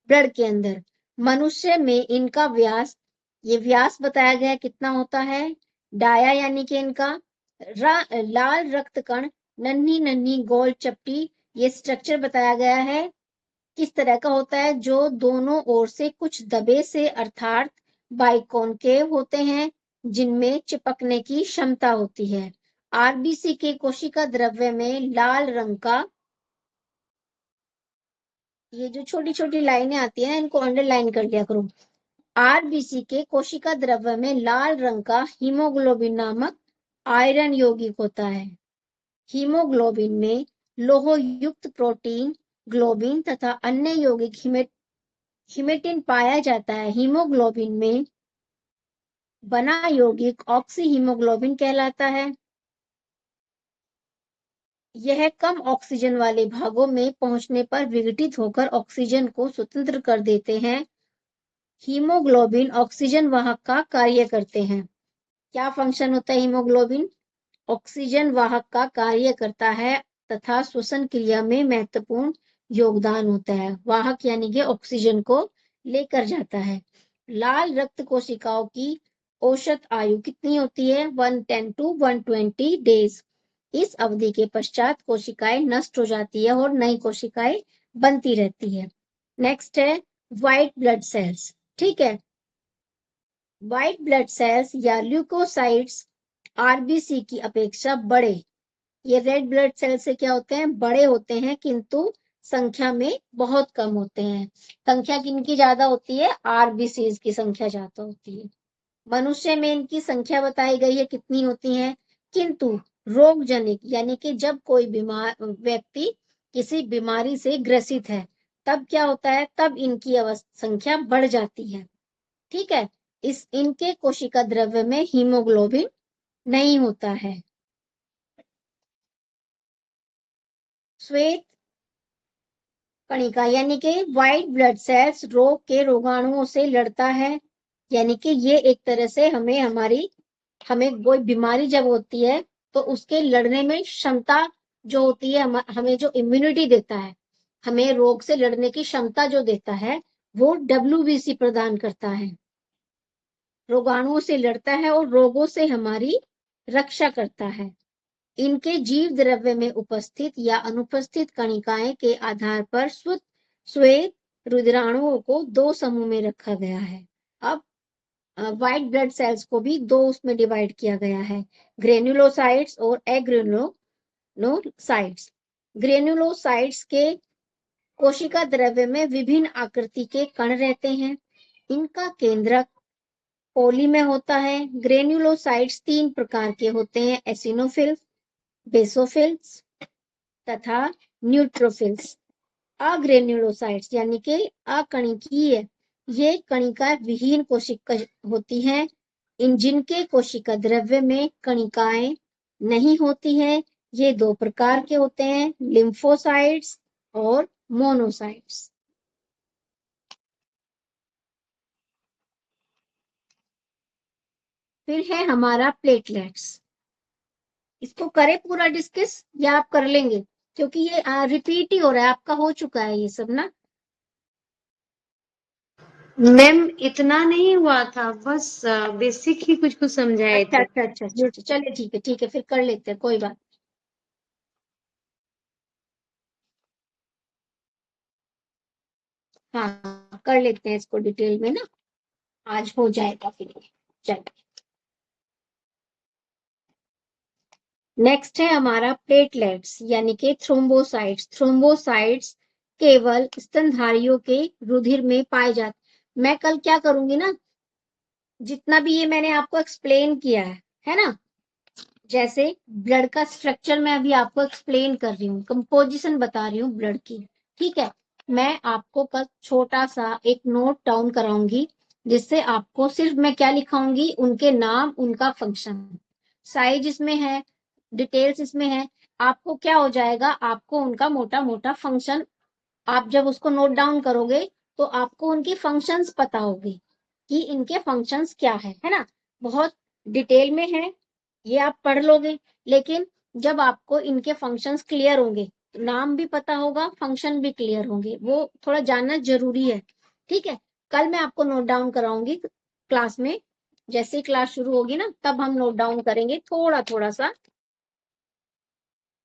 B: ब्लड के अंदर। मनुष्य में इनका व्यास ये व्यास बताया गया कितना होता है। डाया यानी कि इनका लाल रक्त कण, नन्ही नन्ही गोल चपटी, ये स्ट्रक्चर बताया गया है किस तरह का होता है, जो दोनों ओर से कुछ दबे से अर्थात बाइकॉनकेव होते हैं, जिनमें चिपकने की क्षमता होती है। आरबीसी के कोशिका द्रव्य में लाल रंग का, ये जो छोटी छोटी लाइनें आती हैं इनको अंडरलाइन कर लिया करो। आरबीसी के कोशिका द्रव्य में लाल रंग का हीमोग्लोबिन नामक आयरन यौगिक होता है। हीमोग्लोबिन में लोह युक्त प्रोटीन ग्लोबिन तथा अन्य यौगिक हिमेटिन पाया जाता है। हीमोग्लोबिन में बना यौगिक ऑक्सी हीमोग्लोबिन कहलाता है। यह कम ऑक्सीजन वाले भागों में पहुंचने पर विघटित होकर ऑक्सीजन को स्वतंत्र कर देते हैं। हीमोग्लोबिन ऑक्सीजन वाहक का कार्य करते हैं। क्या फंक्शन होता है हीमोग्लोबिन? ऑक्सीजन वाहक का कार्य करता है तथा श्वसन क्रिया में महत्वपूर्ण योगदान होता है। वाहक यानी कि ऑक्सीजन को लेकर जाता है। लाल रक्त कोशिकाओं की औसत आयु कितनी होती है? 110 to 120 डेज। इस अवधि के पश्चात कोशिकाएं नष्ट हो जाती है और नई कोशिकाएं बनती रहती है। नेक्स्ट है व्हाइट ब्लड सेल्स। ठीक है, व्हाइट ब्लड सेल्स या ल्यूकोसाइट्स आरबीसी की अपेक्षा बड़े, ये रेड ब्लड सेल से क्या होते हैं? बड़े होते हैं, किंतु संख्या में बहुत कम होते हैं। संख्या किनकी ज्यादा होती है? आरबीसी की संख्या ज्यादा होती है। मनुष्य में इनकी संख्या बताई गई है कितनी होती है, किंतु रोगजनित यानी कि जब कोई बीमार व्यक्ति किसी बीमारी से ग्रसित है तब क्या होता है? तब इनकी संख्या बढ़ जाती है। ठीक है, इनके कोशिका द्रव्य में हीमोग्लोबिन नहीं होता है। श्वेत कणिका यानी कि व्हाइट ब्लड सेल्स रोग के रोगाणुओं से लड़ता है, यानी कि ये एक तरह से हमें कोई बीमारी जब होती है तो उसके लड़ने में क्षमता जो होती है, हमें जो इम्यूनिटी देता है, हमें रोग से लड़ने की क्षमता जो देता है, वो डब्ल्यूबीसी प्रदान करता है। रोगाणुओं से लड़ता है और रोगों से हमारी रक्षा करता है। इनके जीव द्रव्य में उपस्थित या अनुपस्थित कणिकाएं के आधार पर श्वेत रुधिराणुओं को दो समूह में रखा गया है। अब व्हाइट ब्लड सेल्स को भी दो उसमें डिवाइड किया गया है, ग्रेन्युलोसाइट्स और एग्रेनुलोसाइट्स। ग्रेन्युलोसाइट्स के कोशिका द्रव्य में विभिन्न आकृति के कण रहते हैं। इनका केंद्रक पोली में होता है। ग्रेन्युलोसाइट्स तीन प्रकार के होते हैं, एसिनोफिल्स, बेसोफिल्स तथा न्यूट्रोफिल्स। अग्रेन्युलोसाइट्स यानी कि अकणिकीय, ये कणिका विहीन कोशिका होती हैं, जिनके कोशिका द्रव्य में कणिकाएं नहीं होती हैं। ये दो प्रकार के होते हैं, लिम्फोसाइट्स और मोनोसाइट्स। फिर है हमारा प्लेटलेट्स। इसको करें पूरा डिस्कस या आप कर लेंगे? क्योंकि ये रिपीट ही हो रहा है, आपका हो चुका है ये सब ना।
D: मैम इतना नहीं हुआ था, बस बेसिक ही कुछ कुछ समझाए थे।
B: अच्छा, चलिए ठीक है फिर कर लेते हैं, कोई बात। हाँ कर लेते हैं इसको डिटेल में ना, आज हो जाएगा फिर। चलिए नेक्स्ट है हमारा प्लेटलेट्स यानी कि थ्रोम्बोसाइट्स। थ्रोम्बोसाइट्स केवल स्तनधारियों के रुधिर में पाए जाते। मैं कल क्या करूंगी ना, जितना भी ये मैंने आपको एक्सप्लेन किया है ना, जैसे ब्लड का स्ट्रक्चर मैं अभी आपको एक्सप्लेन कर रही हूँ, कंपोजिशन बता रही हूँ ब्लड की। ठीक है, मैं आपको कल छोटा सा एक नोट डाउन कराऊंगी, जिससे आपको सिर्फ मैं क्या लिखाऊंगी, उनके नाम, उनका फंक्शन, साइज इसमें है, डिटेल्स इसमें है। आपको क्या हो जाएगा, आपको उनका मोटा मोटा फंक्शन, आप जब उसको नोट डाउन करोगे तो आपको उनकी फंक्शंस पता होगी कि इनके फंक्शंस क्या है ना। बहुत डिटेल में है, ये आप पढ़ लोगे, लेकिन जब आपको इनके फंक्शंस क्लियर होंगे, नाम भी पता होगा, फंक्शन भी क्लियर होंगे, वो थोड़ा जानना जरूरी है। ठीक है, कल मैं आपको नोट डाउन कराऊंगी क्लास में, जैसे क्लास शुरू होगी ना तब हम नोट डाउन करेंगे थोड़ा थोड़ा सा।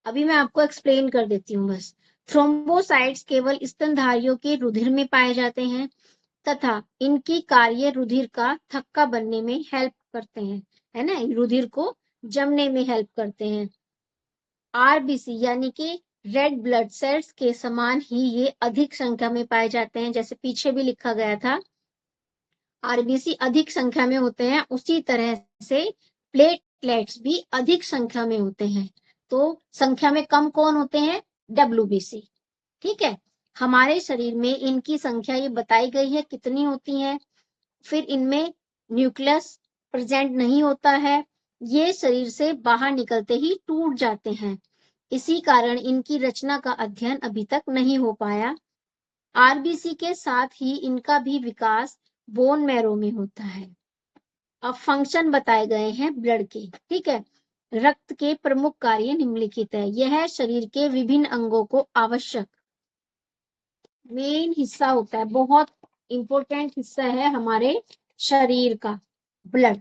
B: अभी मैं आपको एक्सप्लेन कर देती हूँ बस। थ्रोम्बोसाइट्स केवल स्तनधारियों के रुधिर में पाए जाते हैं तथा इनकी कार्य रुधिर का थक्का बनने में हेल्प करते हैं, है ना, रुधिर को जमने में हेल्प करते हैं। आरबीसी यानी कि रेड ब्लड सेल्स के समान ही ये अधिक संख्या में पाए जाते हैं, जैसे पीछे भी लिखा गया था आरबीसी अधिक संख्या में होते हैं, उसी तरह से प्लेटलेट्स भी अधिक संख्या में होते हैं। तो संख्या में कम कौन होते हैं? डब्ल्यूबीसी। ठीक है, हमारे शरीर में इनकी संख्या ये बताई गई है कितनी होती है। फिर इनमें न्यूक्लियस प्रेजेंट नहीं होता है, ये शरीर से बाहर निकलते ही टूट जाते हैं, इसी कारण इनकी रचना का अध्ययन अभी तक नहीं हो पाया। आरबीसी के साथ ही इनका भी विकास बोन मैरो में होता है। अब फंक्शन बताए गए हैं ब्लड के, ठीक है। रक्त के प्रमुख कार्य निम्नलिखित है। यह शरीर के विभिन्न अंगों को आवश्यक मेन हिस्सा होता है, बहुत इंपॉर्टेंट हिस्सा है हमारे शरीर का ब्लड।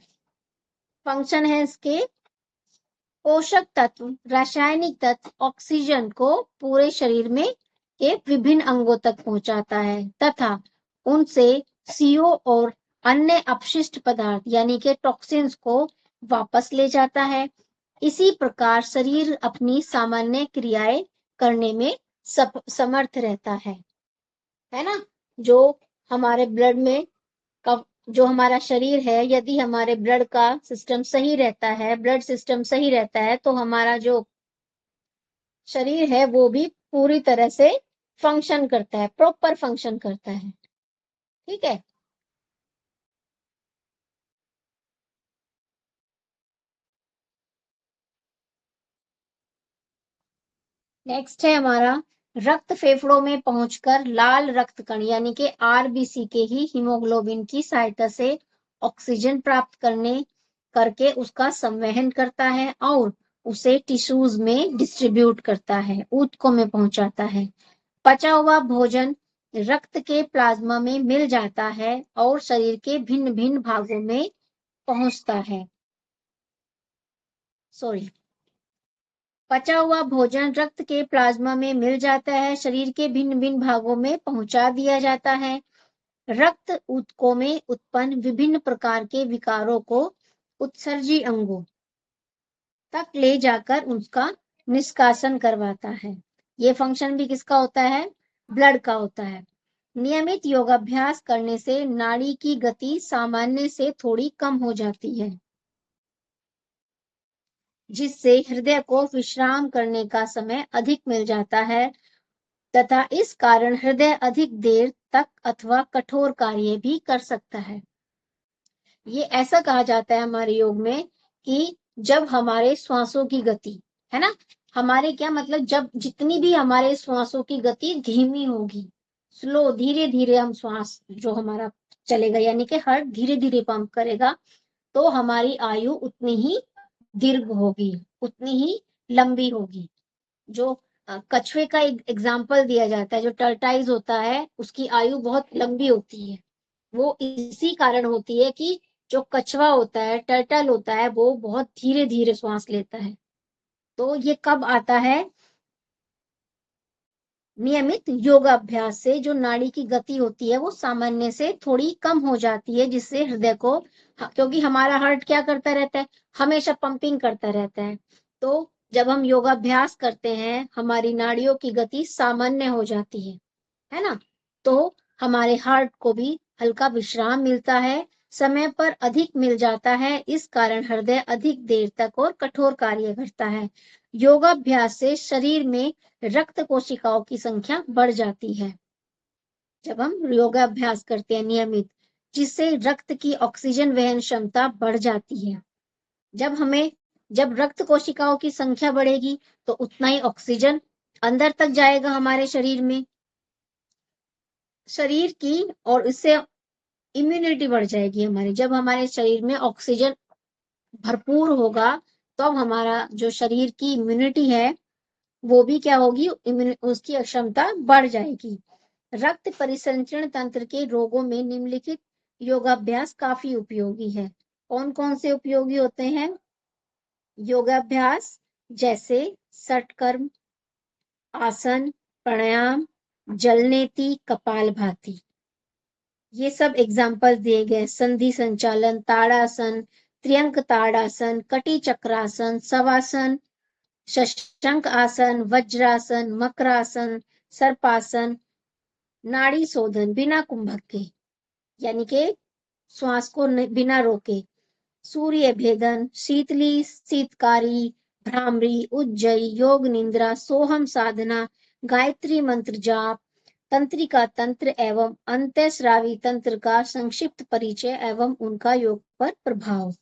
B: फंक्शन है इसके पोषक तत्व, रासायनिक तत्व, ऑक्सीजन को पूरे शरीर में के विभिन्न अंगों तक पहुंचाता है तथा उनसे CO और अन्य अपशिष्ट पदार्थ यानी कि टॉक्सिन्स को वापस ले जाता है। इसी प्रकार शरीर अपनी सामान्य क्रियाएं करने में समर्थ रहता है ना। जो हमारे ब्लड में जो हमारा शरीर है, यदि हमारे ब्लड का सिस्टम सही रहता है, ब्लड सिस्टम सही रहता है, तो हमारा जो शरीर है वो भी पूरी तरह से फंक्शन करता है, प्रॉपर फंक्शन करता है। ठीक है, नेक्स्ट है हमारा रक्त फेफड़ों में पहुंचकर लाल रक्त कण यानी कि आरबीसी के ही हीमोग्लोबिन की सहायता से ऑक्सीजन प्राप्त करके उसका संवहन करता है और उसे टिश्यूज में डिस्ट्रीब्यूट करता है, ऊतकों में पहुंचाता है। पचा हुआ भोजन रक्त के प्लाज्मा में मिल जाता है और शरीर के भिन्न भिन्न भागों में पहुंचता है। पचा हुआ भोजन रक्त के प्लाज्मा में मिल जाता है, शरीर के भिन्न भिन्न भागों में पहुंचा दिया जाता है। रक्त ऊतकों में उत्पन्न विभिन्न प्रकार के विकारों को उत्सर्जी अंगों तक ले जाकर उसका निष्कासन करवाता है। ये फंक्शन भी किसका होता है? ब्लड का होता है। नियमित योगाभ्यास करने से नाड़ी की गति सामान्य से थोड़ी कम हो जाती है, जिससे हृदय को विश्राम करने का समय अधिक मिल जाता है तथा इस कारण हृदय अधिक देर तक अथवा कठोर कार्य भी कर सकता है। ये ऐसा कहा जाता है हमारे योग में कि जब हमारे श्वासों की गति है ना, हमारे क्या मतलब, जब जितनी भी हमारे श्वासों की गति धीमी होगी, स्लो, धीरे धीरे हम श्वास जो हमारा चलेगा यानी कि हार्ट धीरे धीरे पंप करेगा, तो हमारी आयु उतनी ही दीर्घ होगी, उतनी ही लंबी होगी। जो कछुए का एक एग्जाम्पल दिया जाता है, जो टर्टाइज होता है उसकी आयु बहुत लंबी होती है, वो इसी कारण होती है कि जो कछुआ होता है, टर्टल होता है, वो बहुत धीरे धीरे श्वास लेता है। तो ये कब आता है? नियमित योगाभ्यास से जो नाड़ी की गति होती है वो सामान्य से थोड़ी कम हो जाती है, जिससे हृदय को, क्योंकि हमारा हार्ट क्या करता रहता है, हमेशा पंपिंग करता रहता है, तो जब हम योगाभ्यास करते हैं हमारी नाड़ियों की गति सामान्य हो जाती है ना, तो हमारे हार्ट को भी हल्का विश्राम मिलता है, समय पर अधिक मिल जाता है, इस कारण हृदय अधिक देर तक और कठोर कार्य करता है। योगाभ्यास से शरीर में रक्त कोशिकाओं की संख्या बढ़ जाती है जब हम योगाभ्यास करते हैं नियमित, जिससे रक्त की ऑक्सीजन वहन क्षमता बढ़ जाती है। जब रक्त कोशिकाओं की संख्या बढ़ेगी तो उतना ही ऑक्सीजन अंदर तक जाएगा हमारे शरीर में, शरीर की, और इससे इम्यूनिटी बढ़ जाएगी हमारी। जब हमारे शरीर में ऑक्सीजन भरपूर होगा तो अब हमारा जो शरीर की इम्यूनिटी है वो भी क्या होगी, उसकी क्षमता बढ़ जाएगी। रक्त परिसंचरण तंत्र के रोगों में निम्नलिखित योगाभ्यास काफी उपयोगी है। कौन कौन से उपयोगी होते हैं योगाभ्यास? जैसे षटकर्म, आसन, प्राणायाम, जलनेति, कपालभाति, ये सब एग्जाम्पल दिए गए। संधि संचालन, ताड़ासन, त्र्यंक ताड़ासन, कटी चक्रासन, शवासन, शशांक आसन, वज्रासन, मकरासन, सर्पासन, नाड़ी शोधन बिना कुंभक के, यानी कि श्वास को बिना रोके, सूर्य भेदन, शीतली, शीतकारी, भ्रामरी, उज्जयी, योग निंद्रा, सोहम साधना, गायत्री मंत्र जाप, तंत्रिका तंत्र एवं अंतःस्रावी तंत्र का संक्षिप्त परिचय एवं उनका योग पर प्रभाव।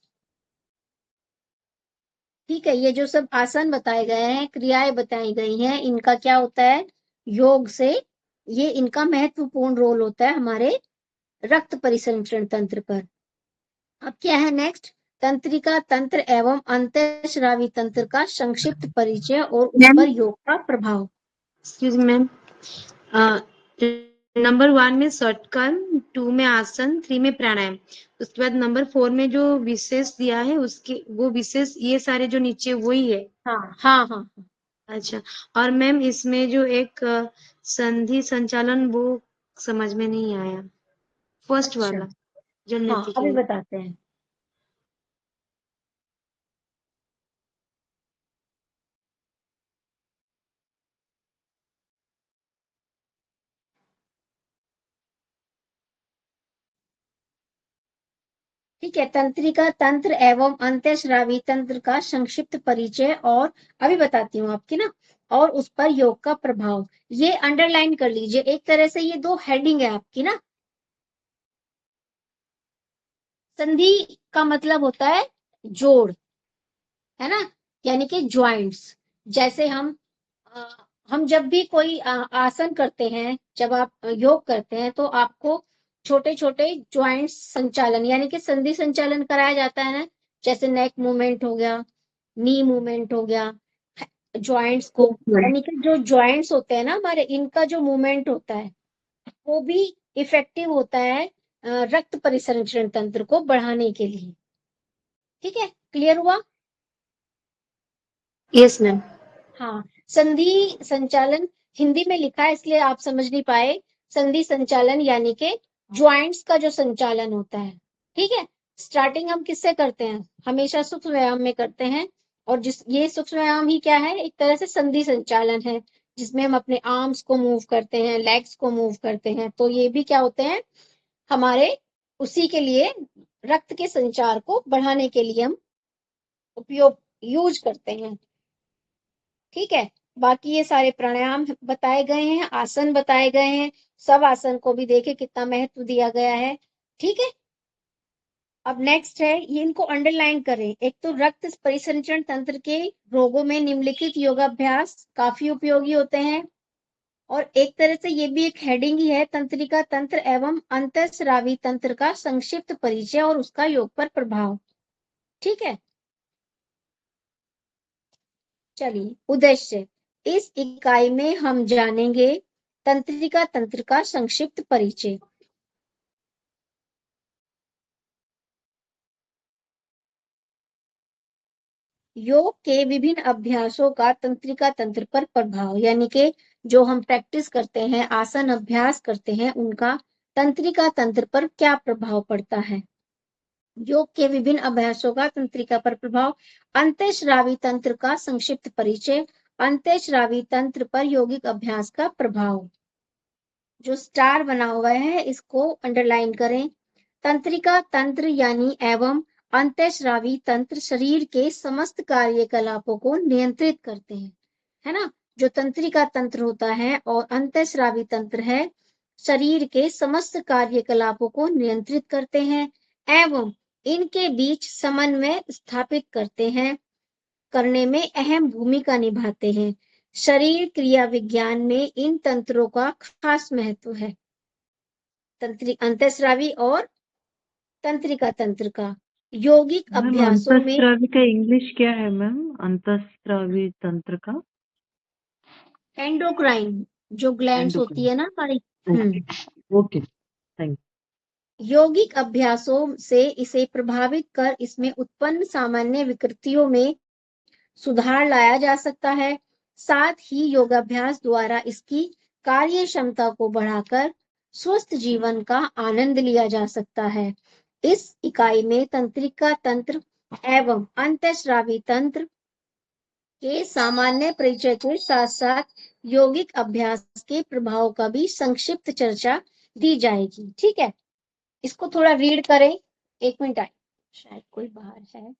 B: ठीक है, ये जो सब आसन बताए गए हैं, क्रियाएं बताई गई हैं, इनका क्या होता है योग से, ये इनका महत्वपूर्ण रोल होता है हमारे रक्त परिसंचरण तंत्र पर। अब क्या है नेक्स्ट? तंत्रिका तंत्र एवं अंतःस्रावी तंत्र का संक्षिप्त परिचय और उस पर योग का प्रभाव।
D: एक्सक्यूज मैम, नंबर 1 में षटकर्म, 2 में आसन, 3 में प्राणायाम, उसके बाद नंबर 4 में जो विशेष दिया है उसके वो विशेष ये सारे जो नीचे वही है।
B: हाँ।
D: अच्छा, और मैम इसमें जो एक संधि संचालन वो समझ में नहीं आया, फर्स्ट
B: अच्छा।
D: वाला जो
B: हाँ, अभी बताते हैं। ठीक है, तंत्रिका तंत्र एवं अंतःस्रावी तंत्र का संक्षिप्त परिचय और अभी बताती हूँ आपकी ना, और उस पर योग का प्रभाव। ये अंडरलाइन कर लीजिए, एक तरह से ये 2 हेडिंग है आपकी ना। संधि का मतलब होता है जोड़, है ना, यानी कि ज्वाइंट्स। जैसे हम जब भी कोई आसन करते हैं, जब आप योग करते हैं तो आपको छोटे छोटे ज्वाइंट्स संचालन यानी कि संधि संचालन कराया जाता है ना, जैसे नेक मूवमेंट हो गया, नी मूवमेंट हो गया, ज्वाइंट्स को, यानी कि जो ज्वाइंट्स होते हैं ना हमारे, इनका जो मूवमेंट होता है वो भी इफेक्टिव होता है रक्त परिसंचरण तंत्र को बढ़ाने के लिए। ठीक है, क्लियर हुआ?
D: Yes ma'am.
B: हाँ, संधि संचालन हिंदी में लिखा है इसलिए आप समझ नहीं पाए। संधि संचालन यानी कि ज्वाइंट्स का जो संचालन होता है। ठीक है, स्टार्टिंग हम किससे करते हैं? हमेशा सूक्ष्म व्यायाम में करते हैं, और ये सूक्ष्म व्यायाम ही क्या है? एक तरह से संधि संचालन है, जिसमें हम अपने आर्म्स को मूव करते हैं, लेग्स को मूव करते हैं। तो ये भी क्या होते हैं हमारे, उसी के लिए, रक्त के संचार को बढ़ाने के लिए हम यूज करते हैं। ठीक है, बाकी ये सारे प्राणायाम बताए गए हैं, आसन बताए गए हैं, सब आसन को भी देखे कितना महत्व दिया गया है। ठीक है, अब नेक्स्ट है, ये इनको अंडरलाइन करें। एक तो रक्त परिसंचरण तंत्र के रोगों में निम्नलिखित योगाभ्यास काफी उपयोगी होते हैं, और एक तरह से ये भी एक हेडिंग ही है, तंत्रिका तंत्र एवं अंतःस्रावी तंत्र का संक्षिप्त परिचय और उसका योग पर प्रभाव। ठीक है, चलिए उद्देश्य, इस इकाई में हम जानेंगे तंत्रिका तंत्र का संक्षिप्त परिचय। योग के विभिन्न अभ्यासों का तंत्रिका तंत्र पर प्रभाव, यानी कि जो हम प्रैक्टिस करते हैं, आसन अभ्यास करते हैं, उनका तंत्रिका तंत्र पर क्या प्रभाव पड़ता है। योग के विभिन्न अभ्यासों का तंत्रिका पर प्रभाव। अंतःस्रावी तंत्र का संक्षिप्त परिचय। अंतःस्रावी तंत्र पर यौगिक अभ्यास का प्रभाव। जो स्टार बना हुआ है इसको अंडरलाइन करें। तंत्रिका तंत्र यानी एवं अंतःस्रावी तंत्र शरीर के समस्त कार्यकलापों को नियंत्रित करते हैं, है ना। जो तंत्रिका तंत्र होता है और अंतःस्रावी तंत्र है, शरीर के समस्त कार्यकलापों को नियंत्रित करते हैं एवं इनके बीच समन्वय स्थापित करने में अहम भूमिका निभाते हैं। शरीर क्रिया विज्ञान में इन तंत्रों का खास महत्व है। अंतःस्रावी और तंत्रिका तंत्र का यौगिक अभ्यासों में।
C: अंतःस्रावी का इंग्लिश क्या है मैम? अंतःस्रावी तंत्र का
B: एंडोक्राइन, जो ग्लैंड्स होती है ना हमारी।
C: Okay, thank you.
B: यौगिक अभ्यासों से इसे प्रभावित कर इसमें उत्पन्न सामान्य विकृतियों में सुधार लाया जा सकता है। साथ ही योगाभ्यास द्वारा इसकी कार्य क्षमता को बढ़ाकर स्वस्थ जीवन का आनंद लिया जा सकता है। इस इकाई में तंत्रिका तंत्र एवं अंतःस्रावी तंत्र के सामान्य परिचय के साथ साथ यौगिक अभ्यास के प्रभाव का भी संक्षिप्त चर्चा दी जाएगी। ठीक है, इसको थोड़ा रीड करें। 1 मिनट आए, शायद कोई बाहर है।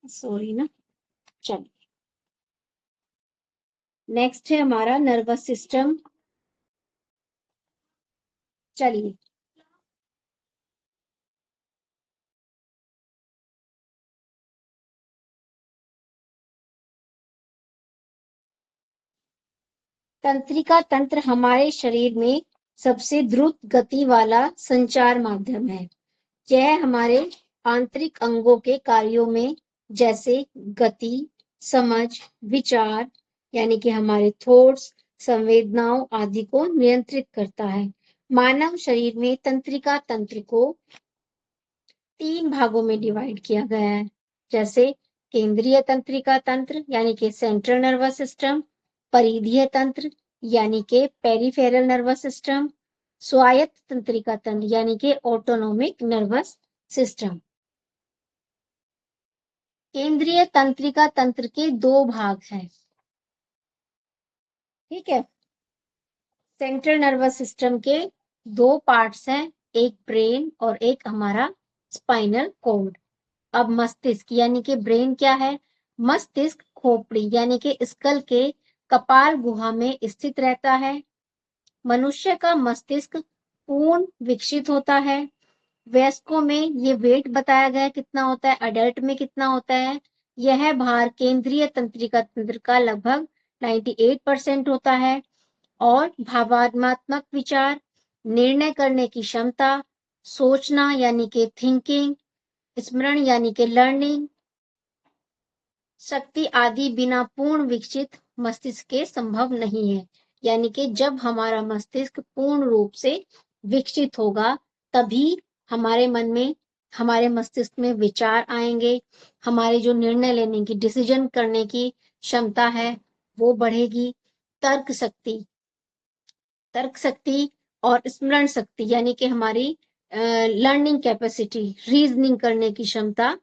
B: सॉरी ना, चलिए नेक्स्ट है हमारा नर्वस सिस्टम। चलिए तंत्रिका तंत्र हमारे शरीर में सबसे द्रुत गति वाला संचार माध्यम है। यह हमारे आंतरिक अंगों के कार्यों में जैसे गति, समझ, विचार यानी कि हमारे थॉट्स, संवेदनाओं आदि को नियंत्रित करता है। मानव शरीर में तंत्रिका तंत्र को 3 भागों में डिवाइड किया गया है, जैसे केंद्रीय तंत्रिका तंत्र यानी कि सेंट्रल नर्वस सिस्टम, परिधीय तंत्र यानी कि पेरिफेरल नर्वस सिस्टम, स्वायत्त तंत्रिका तंत्र यानी कि ऑटोनोमिक नर्वस सिस्टम। केंद्रीय तंत्रिका तंत्र के 2 भाग हैं। ठीक है, सेंट्रल नर्वस सिस्टम के 2 पार्ट्स हैं, एक ब्रेन और एक हमारा स्पाइनल कॉर्ड। अब मस्तिष्क यानी कि ब्रेन क्या है? मस्तिष्क खोपड़ी यानी कि स्कल के कपाल गुहा में स्थित रहता है। मनुष्य का मस्तिष्क पूर्ण विकसित होता है। वयस्कों में ये वेट बताया गया कितना होता है, अडल्ट में कितना होता है। यह भार केंद्रीय तंत्रिका तंत्र का लगभग 98% होता है और भावनात्मक विचार, निर्णय करने की क्षमता, सोचना यानी कि थिंकिंग, स्मरण यानी कि लर्निंग शक्ति आदि बिना पूर्ण विकसित मस्तिष्क के संभव नहीं है। यानी कि जब हमारा मस्तिष्क पूर्ण रूप से विकसित होगा तभी हमारे मन में, हमारे मस्तिष्क में विचार आएंगे, हमारे जो निर्णय लेने की, डिसीजन करने की क्षमता है वो बढ़ेगी। तर्क शक्ति और स्मरण शक्ति यानी कि हमारी लर्निंग कैपेसिटी, रीजनिंग करने की क्षमता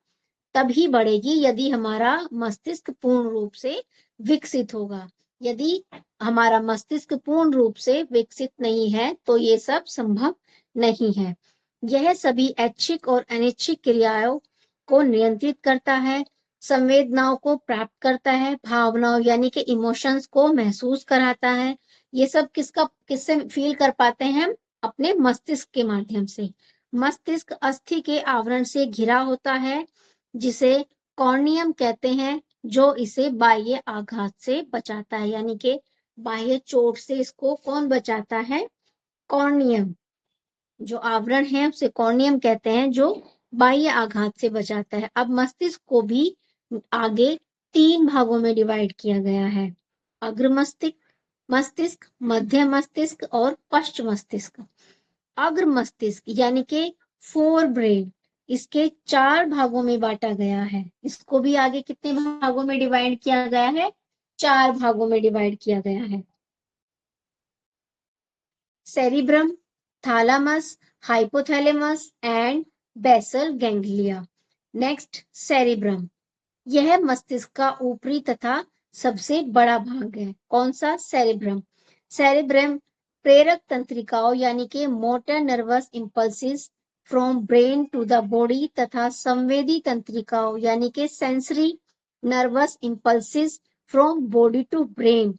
B: तभी बढ़ेगी यदि हमारा मस्तिष्क पूर्ण रूप से विकसित होगा। यदि हमारा मस्तिष्क पूर्ण रूप से विकसित नहीं है तो ये सब संभव नहीं है। यह सभी ऐच्छिक और अनैच्छिक क्रियाओं को नियंत्रित करता है, संवेदनाओं को प्राप्त करता है, भावनाओं यानी कि इमोशंस को महसूस कराता है। ये सब किससे फील कर पाते हैं? अपने मस्तिष्क के माध्यम से। मस्तिष्क अस्थि के आवरण से घिरा होता है जिसे कॉर्नियम कहते हैं, जो इसे बाह्य आघात से बचाता है। यानी कि बाह्य चोट से इसको कौन बचाता है? कॉर्नियम। जो आवरण है उसे कॉर्नियम कहते हैं, जो बाह्य आघात से बचाता है। अब मस्तिष्क को भी आगे 3 भागों में डिवाइड किया गया है, अग्र मस्तिष्क, मध्य मस्तिष्क और पश्च मस्तिष्क। अग्र मस्तिष्क यानी कि फोर ब्रेन इसके 4 भागों में बांटा गया है। इसको भी आगे कितने भागों में डिवाइड किया गया है? 4 भागों में डिवाइड किया गया है। Cerebrum, thalamus, hypothalamus and basal ganglia. Next, cerebrum. यह मस्तिष्क का ऊपरी तथा सबसे बड़ा भाग है। कौन सा? सेरिब्रम। सेरिब्रम प्रेरक तंत्रिकाओं यानी कि motor nervous impulses from brain to the body तथा संवेदी तंत्रिकाओं यानी कि sensory nervous impulses from body to brain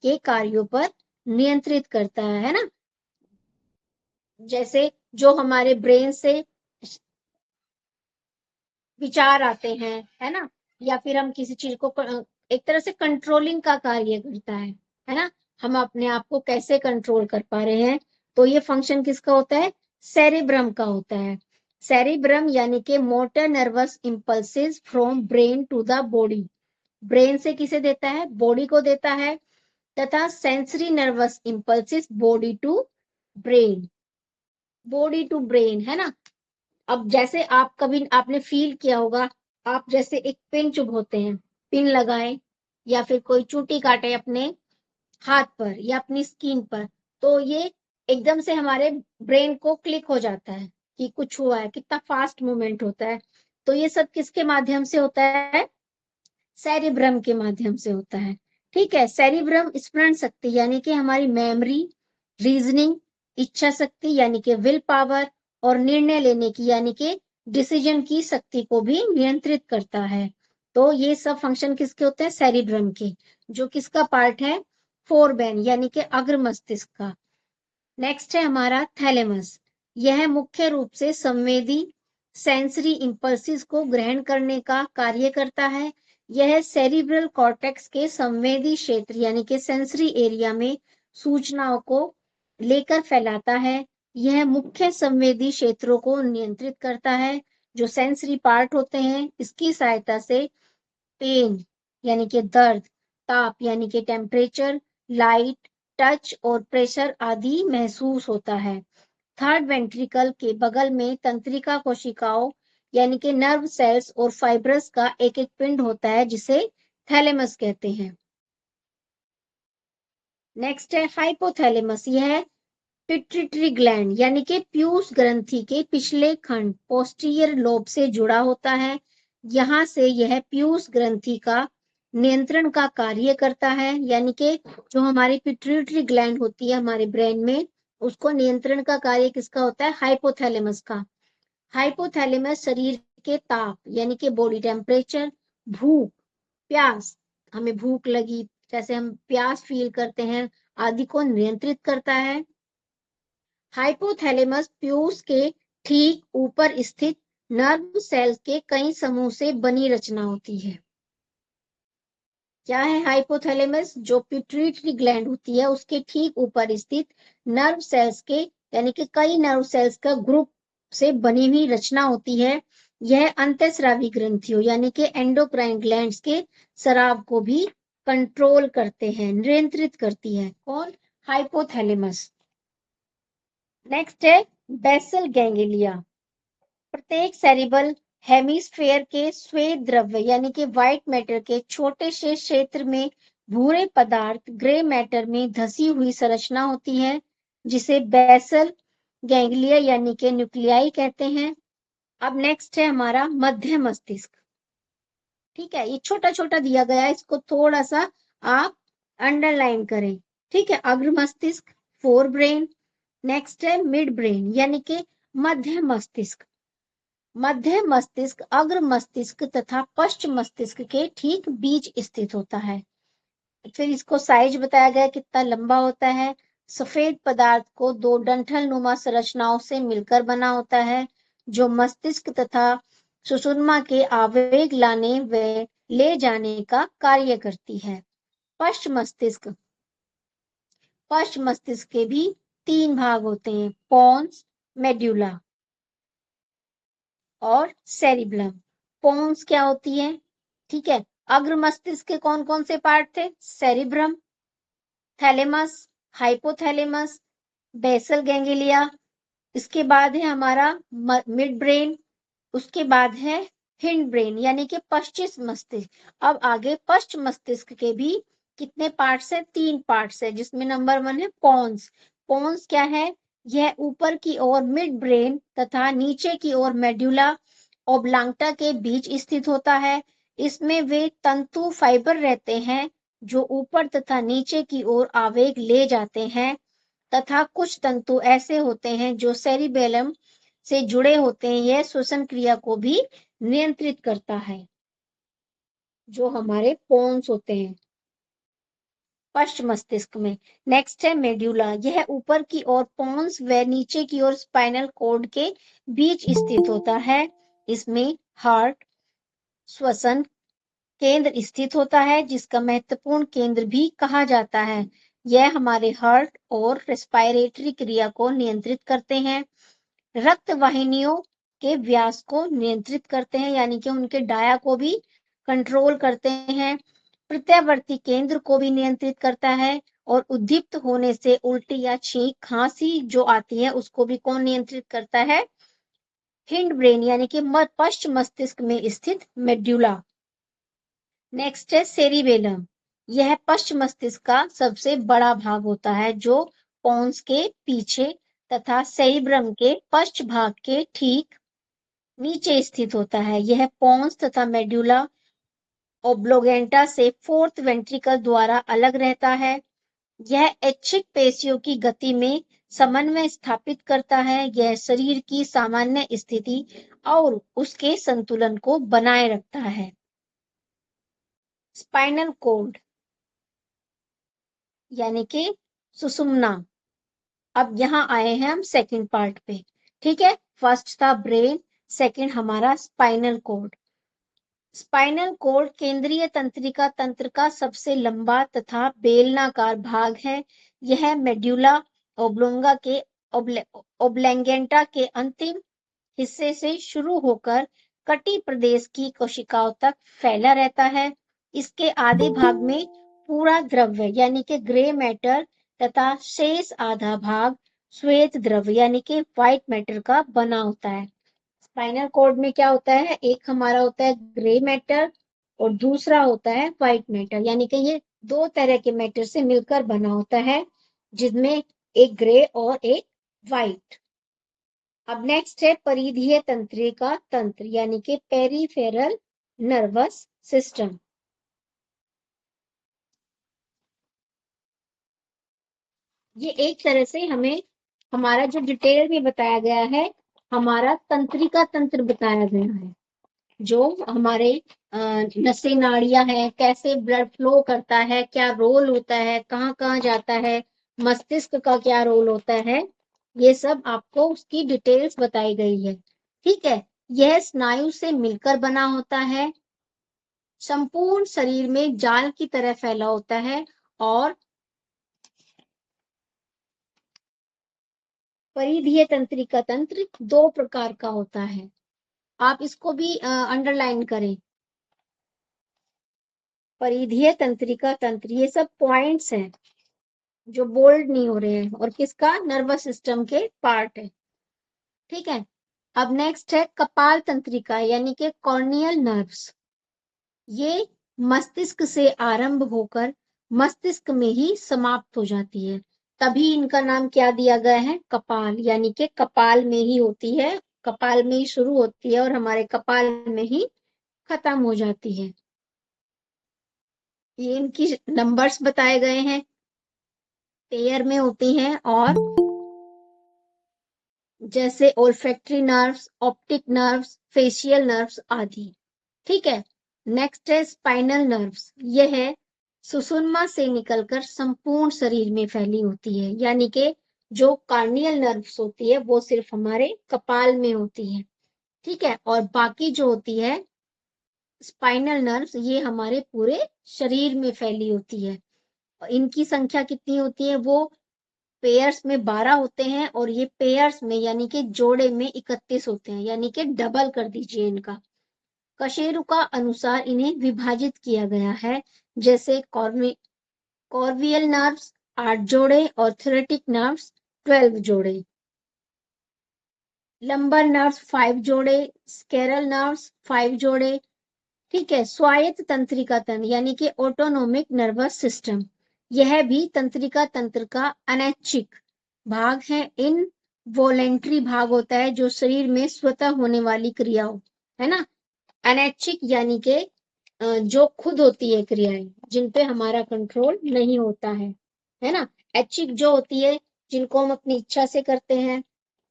B: के कार्यों पर नियंत्रित करता है ना। जैसे जो हमारे ब्रेन से विचार आते हैं, है ना, या फिर हम किसी चीज को एक तरह से कंट्रोलिंग का कार्य करता है ना, हम अपने आप को कैसे कंट्रोल कर पा रहे हैं, तो ये फंक्शन किसका होता है? सेरिब्रम का होता है। सेरिब्रम यानी कि motor nervous impulses from brain to the body. Brain से किसे देता है? बॉडी को देता है। तथा sensory nervous impulses body to brain, body to brain, है ना। अब जैसे आप कभी आपने फील किया होगा, आप जैसे एक पिन चुभोते हैं, पिन लगाए या फिर कोई चूटी काटे अपने हाथ पर या अपनी स्किन पर, तो ये एकदम से हमारे ब्रेन को क्लिक हो जाता है कि कुछ हुआ है, कितना फास्ट मूवमेंट होता है। तो ये सब किसके माध्यम से होता है? सेरिब्रम के माध्यम से होता है। ठीक है। सेरिब्रम स्मरण शक्ति यानी कि हमारी मेमोरी, रीजनिंग, इच्छा शक्ति यानी कि विल पावर और निर्णय लेने की यानी कि डिसीजन की शक्ति को भी नियंत्रित करता है। तो ये सब फंक्शन किसके होते हैं? सेरिब्रम के, जो किसका पार्ट है? फोरब्रेन यानी कि अग्र मस्तिष्क का। नेक्स्ट है हमारा थैलेमस। यह मुख्य रूप से संवेदी सेंसरी इंपल्सिस को ग्रहण करने का कार्य करता है। यह सेरिब्रल कॉर्टेक्स के संवेदी क्षेत्र यानी कि सेंसरी एरिया में सूचनाओं को लेकर फैलाता है। यह मुख्य संवेदी क्षेत्रों को नियंत्रित करता है। जो सेंसरी पार्ट होते हैं, इसकी सहायता से पेन यानी कि दर्द, ताप यानी कि टेम्परेचर, लाइट, टच और प्रेशर आदि महसूस होता है। थर्ड वेंट्रिकल के बगल में तंत्रिका कोशिकाओं यानी कि नर्व सेल्स और फाइब्रस का एक एक पिंड होता है जिसे थैलेमस कहते हैं। नेक्स्ट है हाइपोथैलेमस। यह पिट्यूटरी ग्लैंड यानी कि पीयूष ग्रंथि के पिछले खंड पोस्टीरियर लोब से जुड़ा होता है। यहाँ से यह पीयूष ग्रंथि का नियंत्रण का कार्य करता है, यानी कि जो हमारी पिट्यूटरी ग्लैंड होती है हमारे ब्रेन में, उसको नियंत्रण का कार्य किसका होता है? हाइपोथैलेमस का। हाइपोथैलेमस शरीर के ताप यानी कि बॉडी टेम्परेचर, भूख, प्यास, हमें भूख लगी, जैसे हम प्यास फील करते हैं, आदि को नियंत्रित करता है। हाइपोथैलेमस पीयूष के ठीक ऊपर स्थित नर्व सेल्स के कई समूह से बनी रचना होती है। क्या है हाइपोथैलेमस? जो पिट्यूटरी ग्लैंड होती है उसके ठीक ऊपर स्थित नर्व सेल्स के यानी कि कई नर्व सेल्स का ग्रुप से बनी हुई रचना होती है। यह अंतःस्रावी ग्रंथियों यानी कि एंडोक्राइन ग्लैंड्स के स्राव को भी कंट्रोल करते हैं, नियंत्रित करती है। कौन? हाइपोथैलेमस। नेक्स्ट है बेसल गैंग्लिया। प्रत्येक सेरिबल हेमिस्फेयर के श्वेत द्रव्य यानी कि व्हाइट मैटर के छोटे से क्षेत्र में भूरे पदार्थ ग्रे मैटर में धसी हुई संरचना होती है, जिसे बेसल गैंग्लिया यानी कि न्यूक्लियाई कहते हैं। अब नेक्स्ट है हमारा मध्य मस्तिष्क। ठीक है, ये छोटा छोटा दिया गया है, इसको थोड़ा सा आप अंडरलाइन करें। ठीक है, अग्र मस्तिष्क, फोर ब्रेन। नेक्स्ट है मिड ब्रेन यानी कि मध्य मस्तिष्क। मध्य मस्तिष्क अग्र मस्तिष्क तथा पश्च मस्तिष्क के ठीक बीच स्थित होता है। फिर इसको साइज बताया गया कितना लंबा होता है। सफेद पदार्थ को दो डंठल नुमा संरचनाओं से मिलकर बना होता है, जो मस्तिष्क तथा सुषुम्ना के आवेग लाने व ले जाने का कार्य करती है। पश्च मस्तिष्क के भी 3 भाग होते हैं, पोन्स, मेड्यूला और सेरिब्लम। पोन्स क्या होती है? ठीक है, अग्र मस्तिष्क के कौन कौन से पार्ट थे? Cerebrum, thalamus, hypothalamus, basal ganglia. इसके बाद है हमारा मिड ब्रेन उसके बाद है हिंड ब्रेन यानी कि पश्चिम मस्तिष्क। अब आगे पश्चिम मस्तिष्क के भी कितने पार्ट्स है? 3 पार्ट्स है, जिसमें नंबर 1 है पोन्स। पोन्स क्या है? यह ऊपर की ओर मिड ब्रेन तथा नीचे की ओर मेडुला ओब्लांगटा के बीच स्थित होता है। इसमें वे तंतु फाइबर रहते हैं जो ऊपर तथा नीचे की ओर आवेग ले जाते हैं, तथा कुछ तंतु ऐसे होते हैं जो सेरिबेलम से जुड़े होते हैं। यह श्वसन क्रिया को भी नियंत्रित करता है, जो हमारे पोन्स होते हैं पश्चिम मस्तिष्क में। नेक्स्ट है मेड्यूला। यह ऊपर की ओर पोन्स व नीचे की ओर स्पाइनल कॉर्ड के बीच स्थित होता है। इसमें हार्ट श्वसन केंद्र स्थित होता है, जिसका महत्वपूर्ण केंद्र भी कहा जाता है। यह हमारे हार्ट और रेस्पिरेटरी क्रिया को नियंत्रित करते हैं। रक्त वाहिनियों के व्यास को नियंत्रित करते हैं, यानी कि उनके डाया को भी कंट्रोल करते हैं। प्रत्यावर्ती केंद्र को भी नियंत्रित करता है, और उद्दीप्त होने से उल्टी या छींक खांसी जो आती है उसको भी कौन नियंत्रित करता है? हिंड ब्रेन यानी कि पश्चिम मस्तिष्क में स्थित मेड्यूला। नेक्स्ट है सेरिबेलम। यह पश्चिम मस्तिष्क का सबसे बड़ा भाग होता है, जो पोन्स के पीछे तथा सेरिब्रम के पश्च भाग के ठीक नीचे स्थित होता है। यह पोन्स तथा मेडुला ओब्लोगेंटा से फोर्थ वेंट्रिकल द्वारा अलग रहता है। यह ऐच्छिक पेशियों की गति में समन्वय स्थापित करता है। यह शरीर की सामान्य स्थिति और उसके संतुलन को बनाए रखता है। स्पाइनल कॉर्ड यानी कि सुषुम्ना। अब यहाँ आए हैं हम सेकंड पार्ट पे, ठीक है। फर्स्ट था ब्रेन, सेकंड हमारा स्पाइनल कॉर्ड। स्पाइनल कॉर्ड केंद्रीय तंत्रिका तंत्र का सबसे लंबा तथा बेलनाकार भाग है। यह मेड्यूला ओब्लोंगा के ओब्लैंगेंटा के अंतिम हिस्से से शुरू होकर कटी प्रदेश की कोशिकाओं तक फैला रहता है। इसके आधे भाग में पूरा द्रव्य यानी कि ग्रे मैटर तथा शेष आधा भाग श्वेत द्रव्य यानी कि व्हाइट मैटर का बना होता है। स्पाइनल कॉर्ड में क्या होता है? एक हमारा होता है ग्रे मैटर और दूसरा होता है व्हाइट मैटर, यानी कि ये 2 तरह के मैटर से मिलकर बना होता है, जिसमें एक ग्रे और एक व्हाइट। अब नेक्स्ट है परिधीय तंत्रिका तंत्र यानी कि पेरिफेरल नर्वस सिस्टम। ये एक तरह से हमें हमारा जो डिटेल में बताया गया है, हमारा तंत्रिका तंत्र बताया गया है, जो हमारे नसें नाड़ियां हैं, कैसे ब्लड फ्लो करता है, क्या रोल होता है, कहाँ कहाँ जाता है, मस्तिष्क का क्या रोल होता है, ये सब आपको उसकी डिटेल्स बताई गई है, ठीक है। यह स्नायु से मिलकर बना होता है, संपूर्ण शरीर में जाल की तरह फैला होता है, और परिधीय तंत्रिका तंत्र 2 प्रकार का होता है। आप इसको भी अंडरलाइन करें। परिधीय तंत्रिका तंत्र, ये सब पॉइंट्स हैं जो बोल्ड नहीं हो रहे हैं, और किसका? नर्वस सिस्टम के पार्ट है, ठीक है। अब नेक्स्ट है कपाल तंत्रिका यानी कि कॉर्नियल नर्व्स। ये मस्तिष्क से आरंभ होकर मस्तिष्क में ही समाप्त हो जाती है, तभी इनका नाम क्या दिया गया है? कपाल, यानी कि कपाल में ही होती है, कपाल में ही शुरू होती है और हमारे कपाल में ही खत्म हो जाती है। ये इनकी नंबर्स बताए गए हैं, पेयर में होती हैं, और जैसे olfactory nerves, optic nerves, facial nerves आदि, ठीक है। नेक्स्ट है स्पाइनल नर्व्स। यह है सुषुम्ना से निकलकर संपूर्ण शरीर में फैली होती है, यानी कि जो कार्नियल नर्व्स होती है वो सिर्फ हमारे कपाल में होती है, ठीक है, और बाकी जो होती है स्पाइनल नर्व्स ये हमारे पूरे शरीर में फैली होती है। इनकी संख्या कितनी होती है? वो पेयर्स में 12 होते हैं, और ये पेयर्स में यानी कि जोड़े में 31 होते हैं, यानी कि डबल कर दीजिए इनका। कशेरुका अनुसार इन्हें विभाजित किया गया है, जैसे कॉर्वियल नर्व्स 8 जोड़े और थोरेटिक नर्व्स 12 जोड़े। लंबर नर्व्स 5 जोड़े, स्केरल नर्व्स 5 जोड़े, ठीक है। स्वायत्त तंत्रिका तंत्र यानी कि ऑटोनोमिक नर्वस सिस्टम, यह भी तंत्रिका तंत्र का अनैच्छिक भाग है। इन वॉलेंट्री भाग होता है जो शरीर में स्वतः होने वाली क्रियाओं, है ना। अनैच्छिक यानी कि जो खुद होती है क्रियाएं, जिन पे हमारा कंट्रोल नहीं होता है ना। ऐच्छिक जो होती है जिनको हम अपनी इच्छा से करते हैं,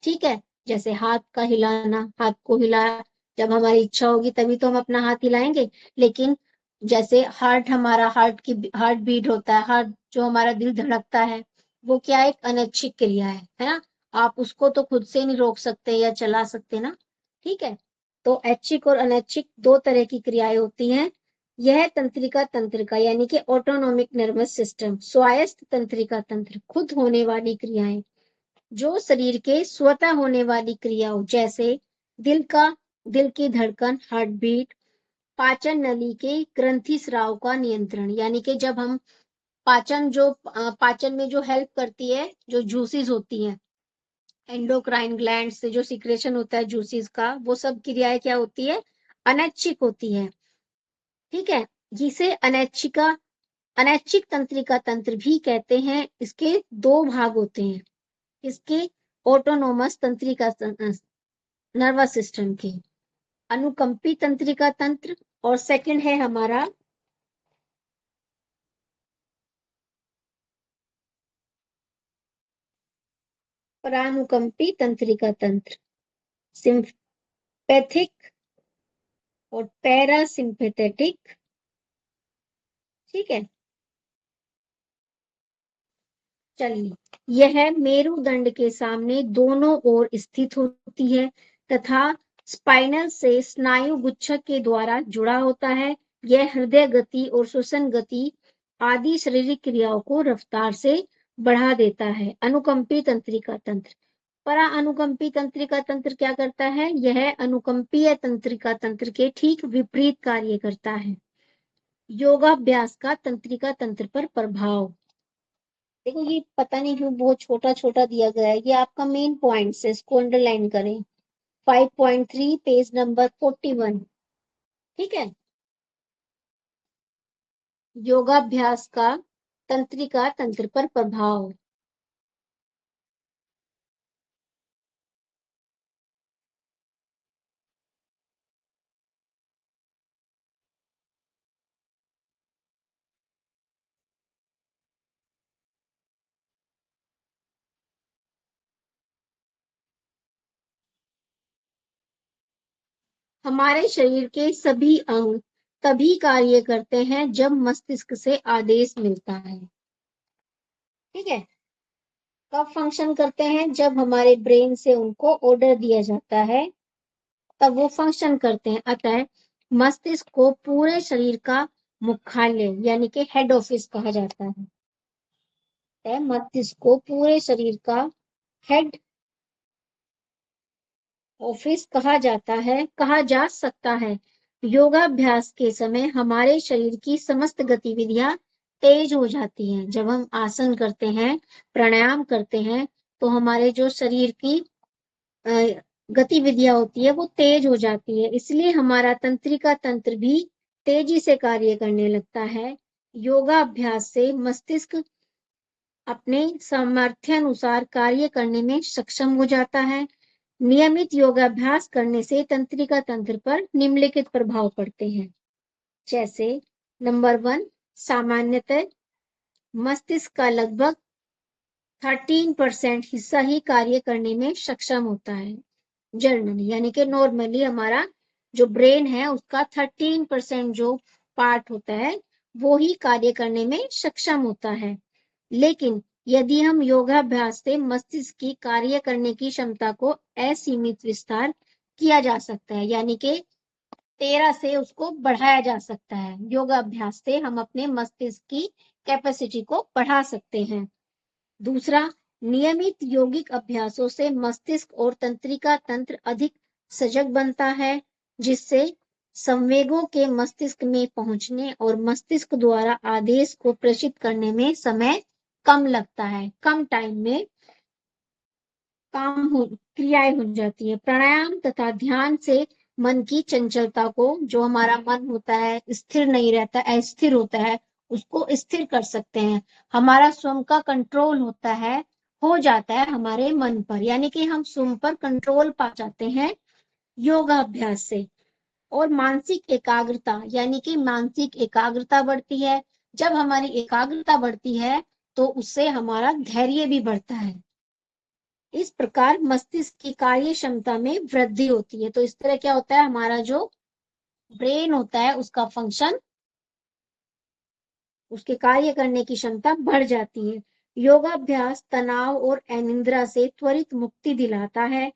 B: ठीक है। जैसे हाथ का हिलाना, हाथ को हिलाया, जब हमारी इच्छा होगी तभी तो हम अपना हाथ हिलाएंगे। लेकिन जैसे हमारा हार्ट बीट होता है, हार्ट जो हमारा दिल धड़कता है, वो क्या एक अनैच्छिक क्रिया है ना। आप उसको तो खुद से नहीं रोक सकते या चला सकते ना, ठीक है। तो ऐच्छिक और अनैच्छिक दो तरह की क्रियाएं होती हैं। यह तंत्रिका तंत्र का यानी कि ऑटोनोमिक नर्वस सिस्टम, स्वायत्त तंत्रिका तंत्र, खुद होने वाली क्रियाएं, जो शरीर के स्वतः होने वाली क्रियाओं जैसे दिल की धड़कन, हार्ट बीट, पाचन नली के ग्रंथि स्राव का नियंत्रण, यानी कि जब हम पाचन में जो हेल्प करती है, जो जूसेस होती हैं, एंडोक्राइन ग्लैंड से जो सिक्रेशन होता है जूसेस का, वो सब क्रियाएं क्या होती है, अनैच्छिक होती है, ठीक है। जिसे अनैच्छिक तंत्रिका तंत्र भी कहते हैं। इसके दो भाग होते हैं, इसके ऑटोनोमस तंत्रिका नर्वस सिस्टम के, अनुकंपी तंत्रिका तंत्र, और सेकंड है हमारा परानुकंपी तंत्रिका तंत्र, सिंपैथिक और पैरासिम्पैथेटिक, ठीक है। चलिए, यह मेरुदंड के सामने दोनों ओर स्थित होती है तथा स्पाइनल से स्नायु गुच्छक के द्वारा जुड़ा होता है। यह हृदय गति और श्वसन गति आदि शारीरिक क्रियाओं को रफ्तार से बढ़ा देता है। अनुकंपी तंत्रिका तंत्र, परा अनुकंपी तंत्रिका तंत्र क्या करता है, यह अनुकंपीय तंत्रिका तंत्र के ठीक विपरीत कार्य करता है। योगाभ्यास का तंत्रिका तंत्र पर प्रभाव, देखो ये पता नहीं क्यों बहुत छोटा छोटा दिया गया है, ये आपका मेन पॉइंट है, इसको अंडरलाइन करें। 5.3 पेज नंबर 41, ठीक है। योगाभ्यास का तंत्रिका तंत्र पर प्रभाव, हमारे शरीर के सभी अंग तभी कार्य करते हैं जब मस्तिष्क से आदेश मिलता है, ठीक है। कब फंक्शन करते हैं, जब हमारे ब्रेन से उनको ऑर्डर दिया जाता है तब वो फंक्शन करते हैं। अतः मस्तिष्क को पूरे शरीर का मुख्यालय यानी कि हेड ऑफिस कहा जाता है। मस्तिष्क को पूरे शरीर का हेड ऑफिस कहा जा सकता है। योगाभ्यास के समय हमारे शरीर की समस्त गतिविधियां तेज हो जाती हैं। जब हम आसन करते हैं, प्राणायाम करते हैं, तो हमारे जो शरीर की गतिविधियां होती है वो तेज हो जाती है, इसलिए हमारा तंत्रिका तंत्र भी तेजी से कार्य करने लगता है। योगाभ्यास से मस्तिष्क अपने सामर्थ्य अनुसार कार्य करने में सक्षम हो जाता है। नियमित योगाभ्यास करने से तंत्रिका तंत्र पर निम्नलिखित प्रभाव पड़ते हैं, जैसे नंबर 1, सामान्यतः मस्तिष्क का लगभग 13% हिस्सा ही कार्य करने में सक्षम होता है। जनरली यानी कि नॉर्मली हमारा जो ब्रेन है उसका 13% जो पार्ट होता है वो ही कार्य करने में सक्षम होता है। लेकिन यदि हम योगाभ्यास से मस्तिष्क की कार्य करने की क्षमता को असीमित विस्तार किया जा सकता है, यानी कि 13 से उसको बढ़ाया जा सकता है। योगाभ्यास से हम अपने मस्तिष्क की कैपेसिटी को बढ़ा सकते हैं। दूसरा, नियमित यौगिक अभ्यासों से मस्तिष्क और तंत्रिका तंत्र अधिक सजग बनता है, जिससे संवेगों के मस्तिष्क में पहुंचने और मस्तिष्क द्वारा आदेश को प्रेषित करने में समय कम लगता है। कम टाइम में क्रियाएं हो जाती है। प्राणायाम तथा ध्यान से मन की चंचलता को, जो हमारा मन होता है स्थिर नहीं रहता, अस्थिर होता है, उसको स्थिर कर सकते हैं। हमारा स्वयं का कंट्रोल होता है, हो जाता है हमारे मन पर, यानी कि हम स्वयं पर कंट्रोल पा जाते हैं योगाभ्यास से। और मानसिक एकाग्रता, यानी कि मानसिक एकाग्रता बढ़ती है। जब हमारी एकाग्रता बढ़ती है तो उससे हमारा धैर्य भी बढ़ता है। इस प्रकार मस्तिष्क की कार्य क्षमता में वृद्धि होती है। तो इस तरह क्या होता है, हमारा जो ब्रेन होता है उसका फंक्शन, उसके कार्य करने की क्षमता बढ़ जाती है। योगाभ्यास तनाव और अनिद्रा से त्वरित मुक्ति दिलाता है।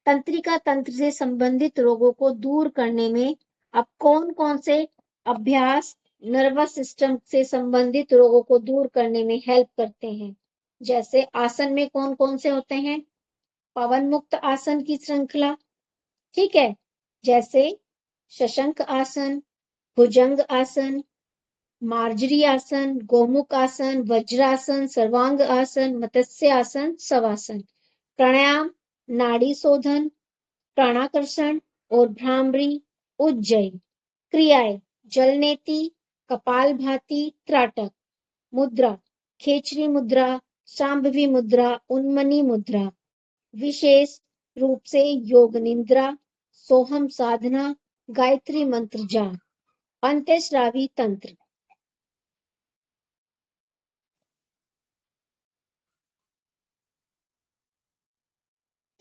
B: तंत्रिका तंत्र से संबंधित रोगों को दूर करने में अब कौन कौन से अभ्यास नर्वस सिस्टम से संबंधित रोगों को दूर करने में हेल्प करते हैं? जैसे आसन में कौन कौन से होते हैं? पवन मुक्त आसन की श्रृंखला, ठीक है, जैसे शशंक आसन, भुजंग आसन, मार्जरी आसन, गोमुख आसन, वज्रासन, सर्वांग आसन, मत्स्य आसन, शवासन। प्राणायाम नाड़ी शोधन, प्राणाकर्षण और भ्रामरी, उज्जयी। क्रियाएं जलनेति, कपालभाति, त्राटक। मुद्रा खेचरी मुद्रा, शांभवी मुद्रा, उन्मनी मुद्रा। विशेष रूप से योग निद्रा, सोहम साधना, गायत्री मंत्र जाप, अंत्यश्रावी तंत्र।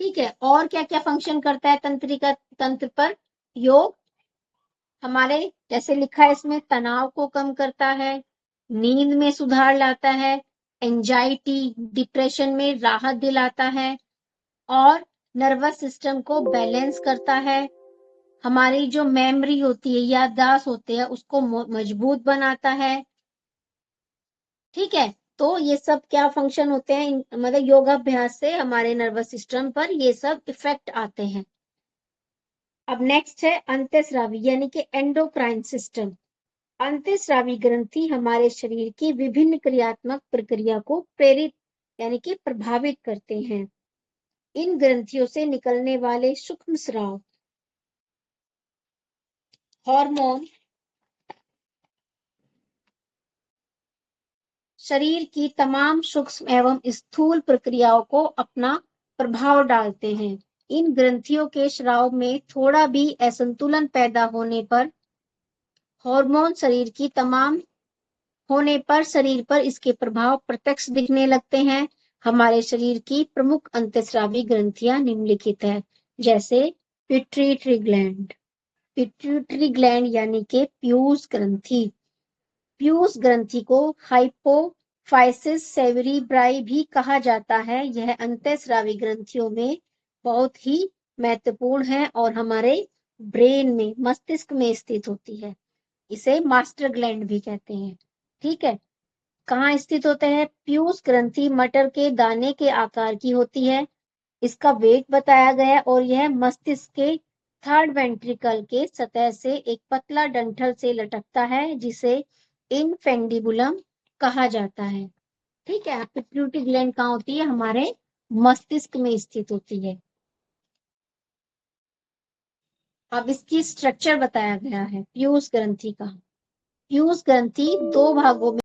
B: ठीक है, और क्या क्या फंक्शन करता है तंत्रिका तंत्र पर योग? हमारे जैसे लिखा है इसमें, तनाव को कम करता है, नींद में सुधार लाता है, एंजाइटी डिप्रेशन में राहत दिलाता है, और नर्वस सिस्टम को बैलेंस करता है। हमारी जो मेमोरी होती है, याददाश्त होती है, उसको मजबूत बनाता है। ठीक है, तो ये सब क्या फंक्शन होते हैं, मतलब योगाभ्यास से हमारे नर्वस सिस्टम पर ये सब इफेक्ट आते हैं। अब नेक्स्ट है अंतःस्रावी यानी कि एंडोक्राइन सिस्टम। अंतःस्रावी ग्रंथि हमारे शरीर की विभिन्न क्रियात्मक प्रक्रिया को प्रेरित यानी कि प्रभावित करते हैं। इन ग्रंथियों से निकलने वाले सूक्ष्म स्राव हार्मोन शरीर की तमाम सूक्ष्म एवं स्थूल प्रक्रियाओं को अपना प्रभाव डालते हैं। इन ग्रंथियों के स्राव में थोड़ा भी असंतुलन पैदा होने पर हार्मोन शरीर की तमाम होने पर शरीर पर इसके प्रभाव प्रत्यक्ष दिखने लगते हैं। हमारे शरीर की प्रमुख अंतःस्रावी ग्रंथियां निम्नलिखित है, जैसे पिट्यूटरी ग्लैंड। पिट्यूटरी ग्लैंड यानी कि पीयूष ग्रंथि। पीयूष ग्रंथि को हाइपोफाइसिस सेरेब्राई भी कहा जाता है। यह अंतःस्रावी ग्रंथियों में बहुत ही महत्वपूर्ण है और हमारे ब्रेन में, मस्तिष्क में स्थित होती है। इसे मास्टर ग्लैंड भी कहते हैं। ठीक है, कहाँ स्थित होते हैं? पीयूष ग्रंथि मटर के दाने के आकार की होती है। इसका वेट बताया गया और यह मस्तिष्क के थर्ड वेंट्रिकल के सतह से एक पतला डंठल से लटकता है, जिसे इनफेंडिबुलम कहा जाता है। ठीक है, पिट्यूटरी ग्लैंड कहाँ होती है? हमारे मस्तिष्क में स्थित होती है। अब इसकी स्ट्रक्चर बताया गया है पीयूष ग्रंथि का। पीयूष ग्रंथि दो भागों में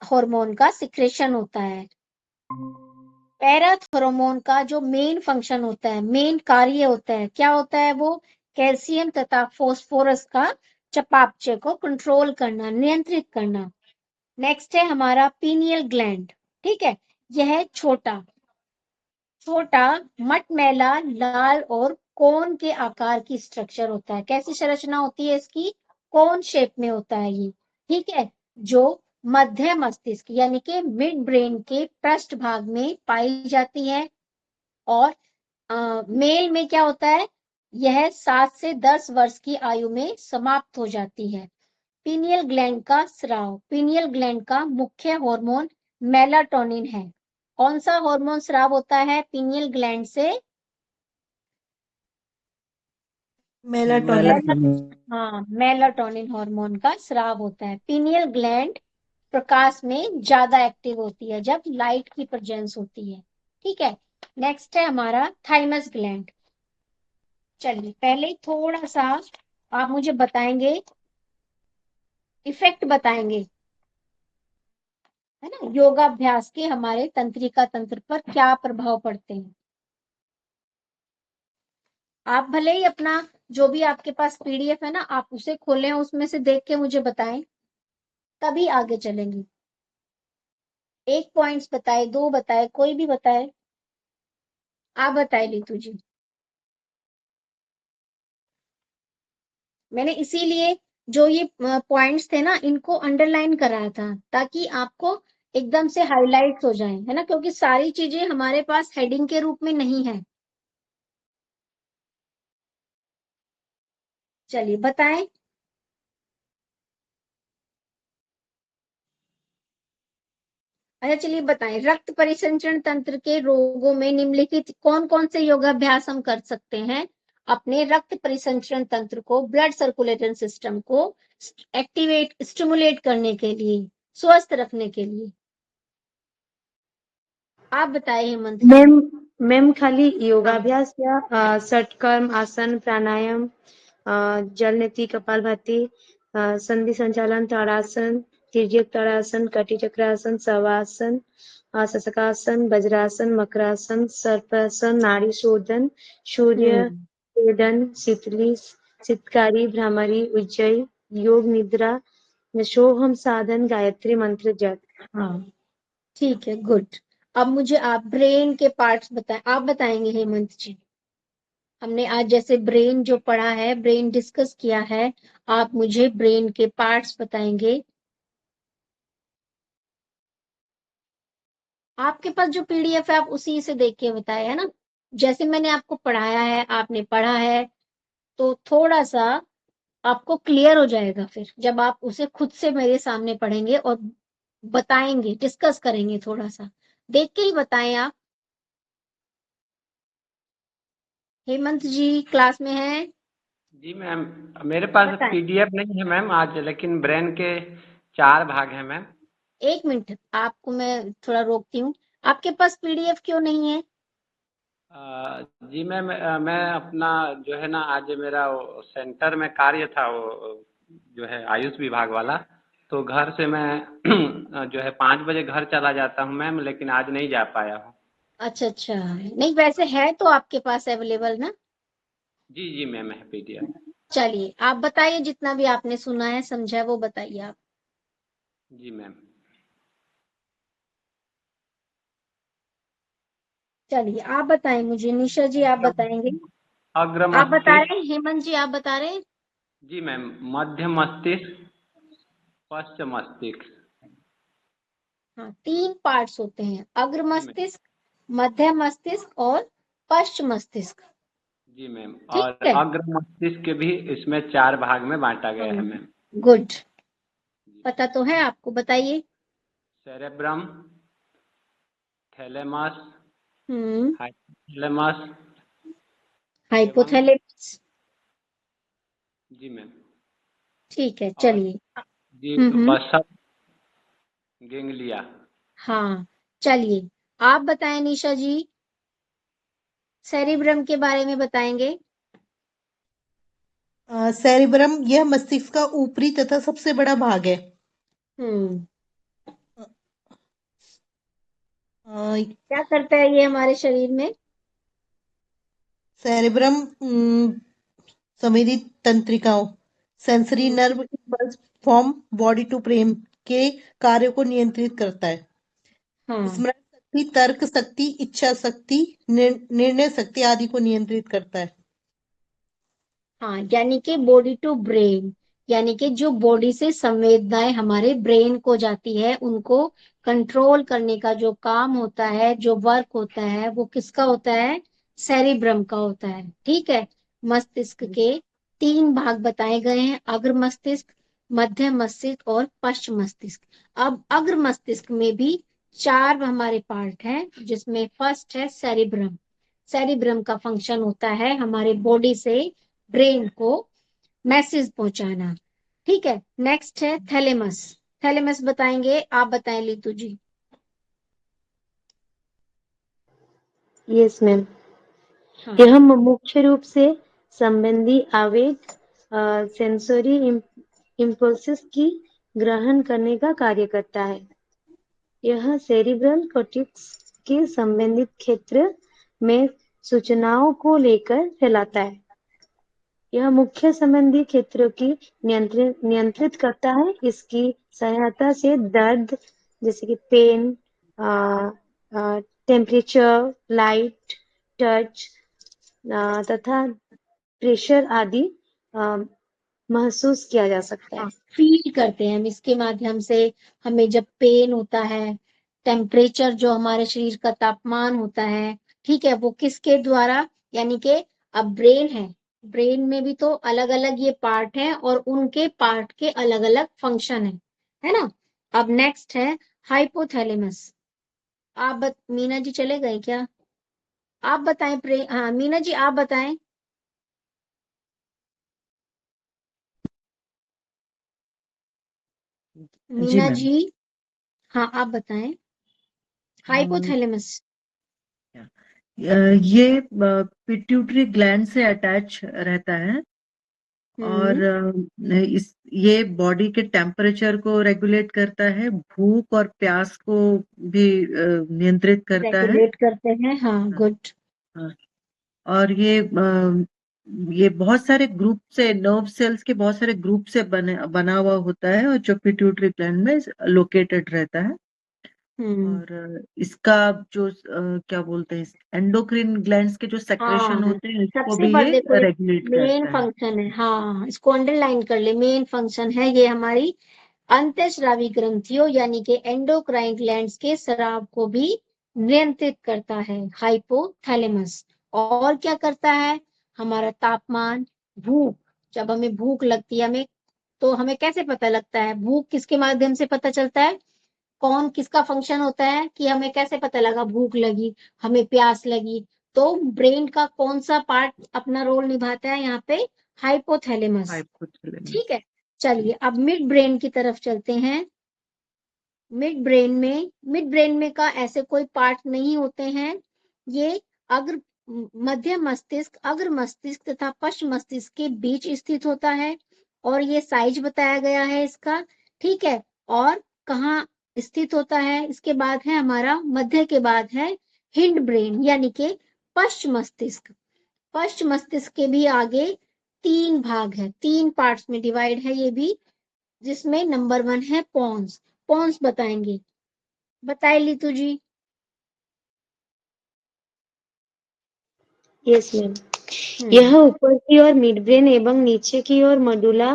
B: हार्मोन का सिक्रेशन होता है। पैराथोरोमोन का जो मेन फंक्शन होता है, मेन कार्य होता है, क्या होता है वो? कैल्शियम तथा फास्फोरस का चयापचय को कंट्रोल करना, नियंत्रित करना। नेक्स्ट है हमारा पीनियल ग्लैंड। ठीक है, यह छोटा मटमैला लाल और कोन के आकार की स्ट्रक्चर होता है। कैसी संरचना होती है इसकी? कोन शेप में होता है ये। ठीक है, जो मध्य मस्तिष्क यानी कि मिड ब्रेन के पृष्ठ भाग में पाई जाती है। और मेल में क्या होता है? यह 7 से 10 वर्ष की आयु में समाप्त हो जाती है। पीनियल ग्लैंड का स्राव। पीनियल ग्लैंड का मुख्य हार्मोन मेलाटोनिन है। कौन सा हार्मोन स्राव होता है पीनियल ग्लैंड से? मेलाटोनिन हार्मोन का स्राव होता है। पीनियल ग्लैंड प्रकाश में ज्यादा एक्टिव होती है जब लाइट की प्रेजेंस होती है। ठीक है, नेक्स्ट है हमारा थाइमस ग्लैंड। चलिए पहले थोड़ा सा आप मुझे बताएंगे, इफेक्ट बताएंगे, है ना, योगाभ्यास के हमारे तंत्रिका तंत्र पर क्या प्रभाव पड़ते हैं। आप भले ही अपना जो भी आपके पास पीडीएफ है ना, आप उसे खोलें, उसमें से देख के मुझे बताएं, तभी आगे चलेंगे। 1 पॉइंट्स बताए, 2 बताए, कोई भी बताए। आप बताए लीतू जी। मैंने इसीलिए जो ये पॉइंट्स थे ना, इनको अंडरलाइन कराया था ताकि आपको एकदम से हाईलाइट हो जाएं, है ना, क्योंकि सारी चीजें हमारे पास हेडिंग के रूप में नहीं है। चलिए बताएं। अच्छा चलिए बताएं, रक्त परिसंचरण तंत्र के रोगों में निम्नलिखित कौन कौन से योगाभ्यास हम कर सकते हैं अपने रक्त परिसंचरण तंत्र को, ब्लड सर्कुलेटरी सिस्टम को एक्टिवेट, स्टिमुलेट करने के लिए, स्वस्थ रखने के लिए। आप बताइए हेमंत।
D: मैम खाली योगाभ्यास या षटकर्म, आसन, प्राणायाम, जल नीति, कपालभाति, संधि संचालन, ताड़ासन, तिर्यक ताड़ासन, कटी चक्रासन, शवासन, शशकासन, वज्रासन, मकरासन, सर्पासन, नाड़ी शोधन, सूर्य वेदन, शीतली, शीतकारी, भ्रामरी, उज्जयी, योग निद्रा, सोहम साधन, गायत्री मंत्र जप।
B: हाँ ठीक है, गुड। अब मुझे आप ब्रेन के पार्ट्स बताएं। आप बताएंगे हेमंत जी। हमने आज जैसे ब्रेन जो पढ़ा है, ब्रेन डिस्कस किया है, आप मुझे ब्रेन के पार्ट्स बताएंगे। आपके पास जो पीडीएफ है आप उसी से देख के बताए, है ना। जैसे मैंने आपको पढ़ाया है, आपने पढ़ा है, तो थोड़ा सा आपको क्लियर हो जाएगा फिर जब आप उसे खुद से मेरे सामने पढ़ेंगे और बताएंगे, डिस्कस करेंगे। थोड़ा सा देख के ही बताएं आप। हेमंत जी क्लास में है?
A: जी मैम, मेरे पास पीडीएफ नहीं है मैम आज, लेकिन ब्रेन के 4 भाग हैं मैम।
B: 1 मिनट, आपको मैं थोड़ा रोकती हूँ। आपके पास पीडीएफ क्यों नहीं है?
A: जी मैम, मैं अपना जो है ना, आज मेरा सेंटर में कार्य था, वो जो है आयुष विभाग वाला, तो घर से मैं जो है 5 बजे घर चला जाता हूँ मैम, लेकिन आज नहीं जा पाया हूँ।
B: अच्छा अच्छा, नहीं वैसे है तो आपके पास अवेलेबल ना?
A: जी जी मैम, है पीडीएफ।
B: चलिए आप बताइए, जितना भी आपने सुना है, समझा है, वो बताइए आप।
A: जी मैम।
B: चलिए आप बताएं मुझे। निशा जी आप बताएंगे?
A: अग्र
B: आप बता
A: मस्तिष्क।
B: रहे हैं? हेमंत जी आप बता रहे हैं?
A: जी मैम, मध्य मस्तिष्क, पश्चिम मस्तिष्क।
B: हाँ, 3 पार्ट्स होते हैं, अग्र
A: जी मैम।
B: मस्तिष्क, मध्य मस्तिष्क और पश्चिम मस्तिष्क।
A: जी मैम,
B: ठीक
A: और
B: है,
A: अग्र मस्तिष्क के भी इसमें 4 भाग में बांटा गया है मैम।
B: गुड। पता तो है आपको, बताइए।
A: सेरेब्रम, थैलेमस,
B: हम्म,
A: हाइपोथैलेमस, एवं।
B: हाइपोथैलेमस।
A: जी मैम।
B: ठीक है,
A: और
B: चलिए।
A: जी,
B: हम्म,
A: बसव गेंगलिया।
B: हाँ चलिए आप बताएं निशा जी, सेरिब्रम के बारे में बताएंगे?
E: सेरिब्रम यह मस्तिष्क का ऊपरी तथा सबसे बड़ा भाग है।
B: क्या करता है ये हमारे शरीर में?
E: सेरेब्रम संवेदी तंत्रिकाओं, sensory nerve impulse from body to brain के कार्य को नियंत्रित करता है।
B: हाँ
E: स्मरण शक्ति, तर्क शक्ति, इच्छा शक्ति, निर्णय शक्ति आदि को नियंत्रित करता है।
B: हाँ, यानी कि बॉडी टू ब्रेन, यानी कि जो बॉडी से संवेदनाएं हमारे ब्रेन को जाती है उनको कंट्रोल करने का जो काम होता है, जो वर्क होता है, वो किसका होता है? सेरिब्रम का होता है। ठीक है। मस्तिष्क के 3 भाग बताए गए हैं, अग्र मस्तिष्क, मध्य मस्तिष्क और पश्च मस्तिष्क। अब अग्र मस्तिष्क में भी 4 हमारे पार्ट हैं, जिसमें फर्स्ट है सेरिब्रम। सेरिब्रम का फंक्शन होता है हमारे बॉडी से ब्रेन को मैसेज पहुंचाना। ठीक है। नेक्स्ट है थैलेमस। थैलेमस बताएंगे, आप बताएं लीतू जी।
D: Yes ma'am.
B: हाँ।
D: यह मुख्य रूप से संबंधी आवेग सेंसरी इम्पल्सेस की ग्रहण करने का कार्य करता है। यह सेरिब्रल कॉर्टेक्स के संबंधित क्षेत्र में सूचनाओं को लेकर फैलाता है। यह मुख्य संबंधी क्षेत्रों की नियंत्रित करता है। इसकी सहायता से दर्द जैसे कि पेन, टेम्परेचर, लाइट, टच तथा प्रेशर आदि महसूस किया जा सकता है।
B: फील करते हैं हम इसके माध्यम से। हमें जब पेन होता है, टेम्परेचर जो हमारे शरीर का तापमान होता है, ठीक है, वो किसके द्वारा? यानी कि अब ब्रेन है, ब्रेन में भी तो अलग अलग ये पार्ट हैं और उनके पार्ट के अलग अलग फंक्शन है ना। अब नेक्स्ट है हाइपोथैलेमस। मीना जी चले गए क्या? आप बताएं। हाँ मीना जी आप बताएं। मीना
C: मैम।
B: जी हाँ आप बताएं। हाइपोथैलेमस
C: ये पिट्यूटरी ग्लैंड से अटैच रहता है और ये बॉडी के टेम्परेचर को रेगुलेट करता है, भूख और प्यास को भी नियंत्रित करता है।
B: रेगुलेट करते हैं। हाँ गुड।
C: और ये बहुत सारे ग्रुप से, नर्व सेल्स के बहुत सारे ग्रुप से बना हुआ होता है और जो पिट्यूटरी ग्लैंड में लोकेटेड रहता है। और इसका जो क्या बोलते हैं, एंडोक्रिन ग्लैंड्स के जो सेक्रेशन होते हैं इसको
B: सबसे
C: भी
B: बड़ा
C: ये
B: देखो
C: रेगुलेट
B: मेन
C: करता है।
B: फंक्शन है। हाँ इसको अंडरलाइन कर ले, मेन फंक्शन है ये हमारी अंतःस्रावी ग्रंथियों यानी कि एंडोक्राइन ग्लैंड्स के स्राव को भी नियंत्रित करता है हाइपोथैलेमस। और क्या करता है? हमारा तापमान, भूख, जब हमें भूख लगती है हमें, तो हमें कैसे पता लगता है? भूख किसके माध्यम से पता चलता है? कौन किसका फंक्शन होता है कि हमें कैसे पता लगा भूख लगी, हमें प्यास लगी? तो ब्रेन का कौन सा पार्ट अपना रोल निभाता है यहाँ पे? हाइपोथैलेमस। ठीक है। चलिए अब मिड ब्रेन की तरफ चलते हैं। मिड ब्रेन में का ऐसे कोई पार्ट नहीं होते हैं। ये अग्र मध्य मस्तिष्क, अग्र मस्तिष्क तथा पश्च मस्तिष्क के बीच स्थित होता है और ये साइज बताया गया है इसका। ठीक है। और कहाँ स्थित होता है? इसके बाद है हमारा, मध्य के बाद है हिंड ब्रेन यानी कि पश्च मस्तिष्क। पश्च मस्तिष्क के भी आगे 3 भाग है, 3 पार्ट्स में डिवाइड है ये भी, जिसमें नंबर 1 है पोन्स। पोन्स बताएंगे, बताए लीतू जी।
D: Yes ma'am. यह ऊपर की ओर मिड ब्रेन एवं नीचे की ओर मडुला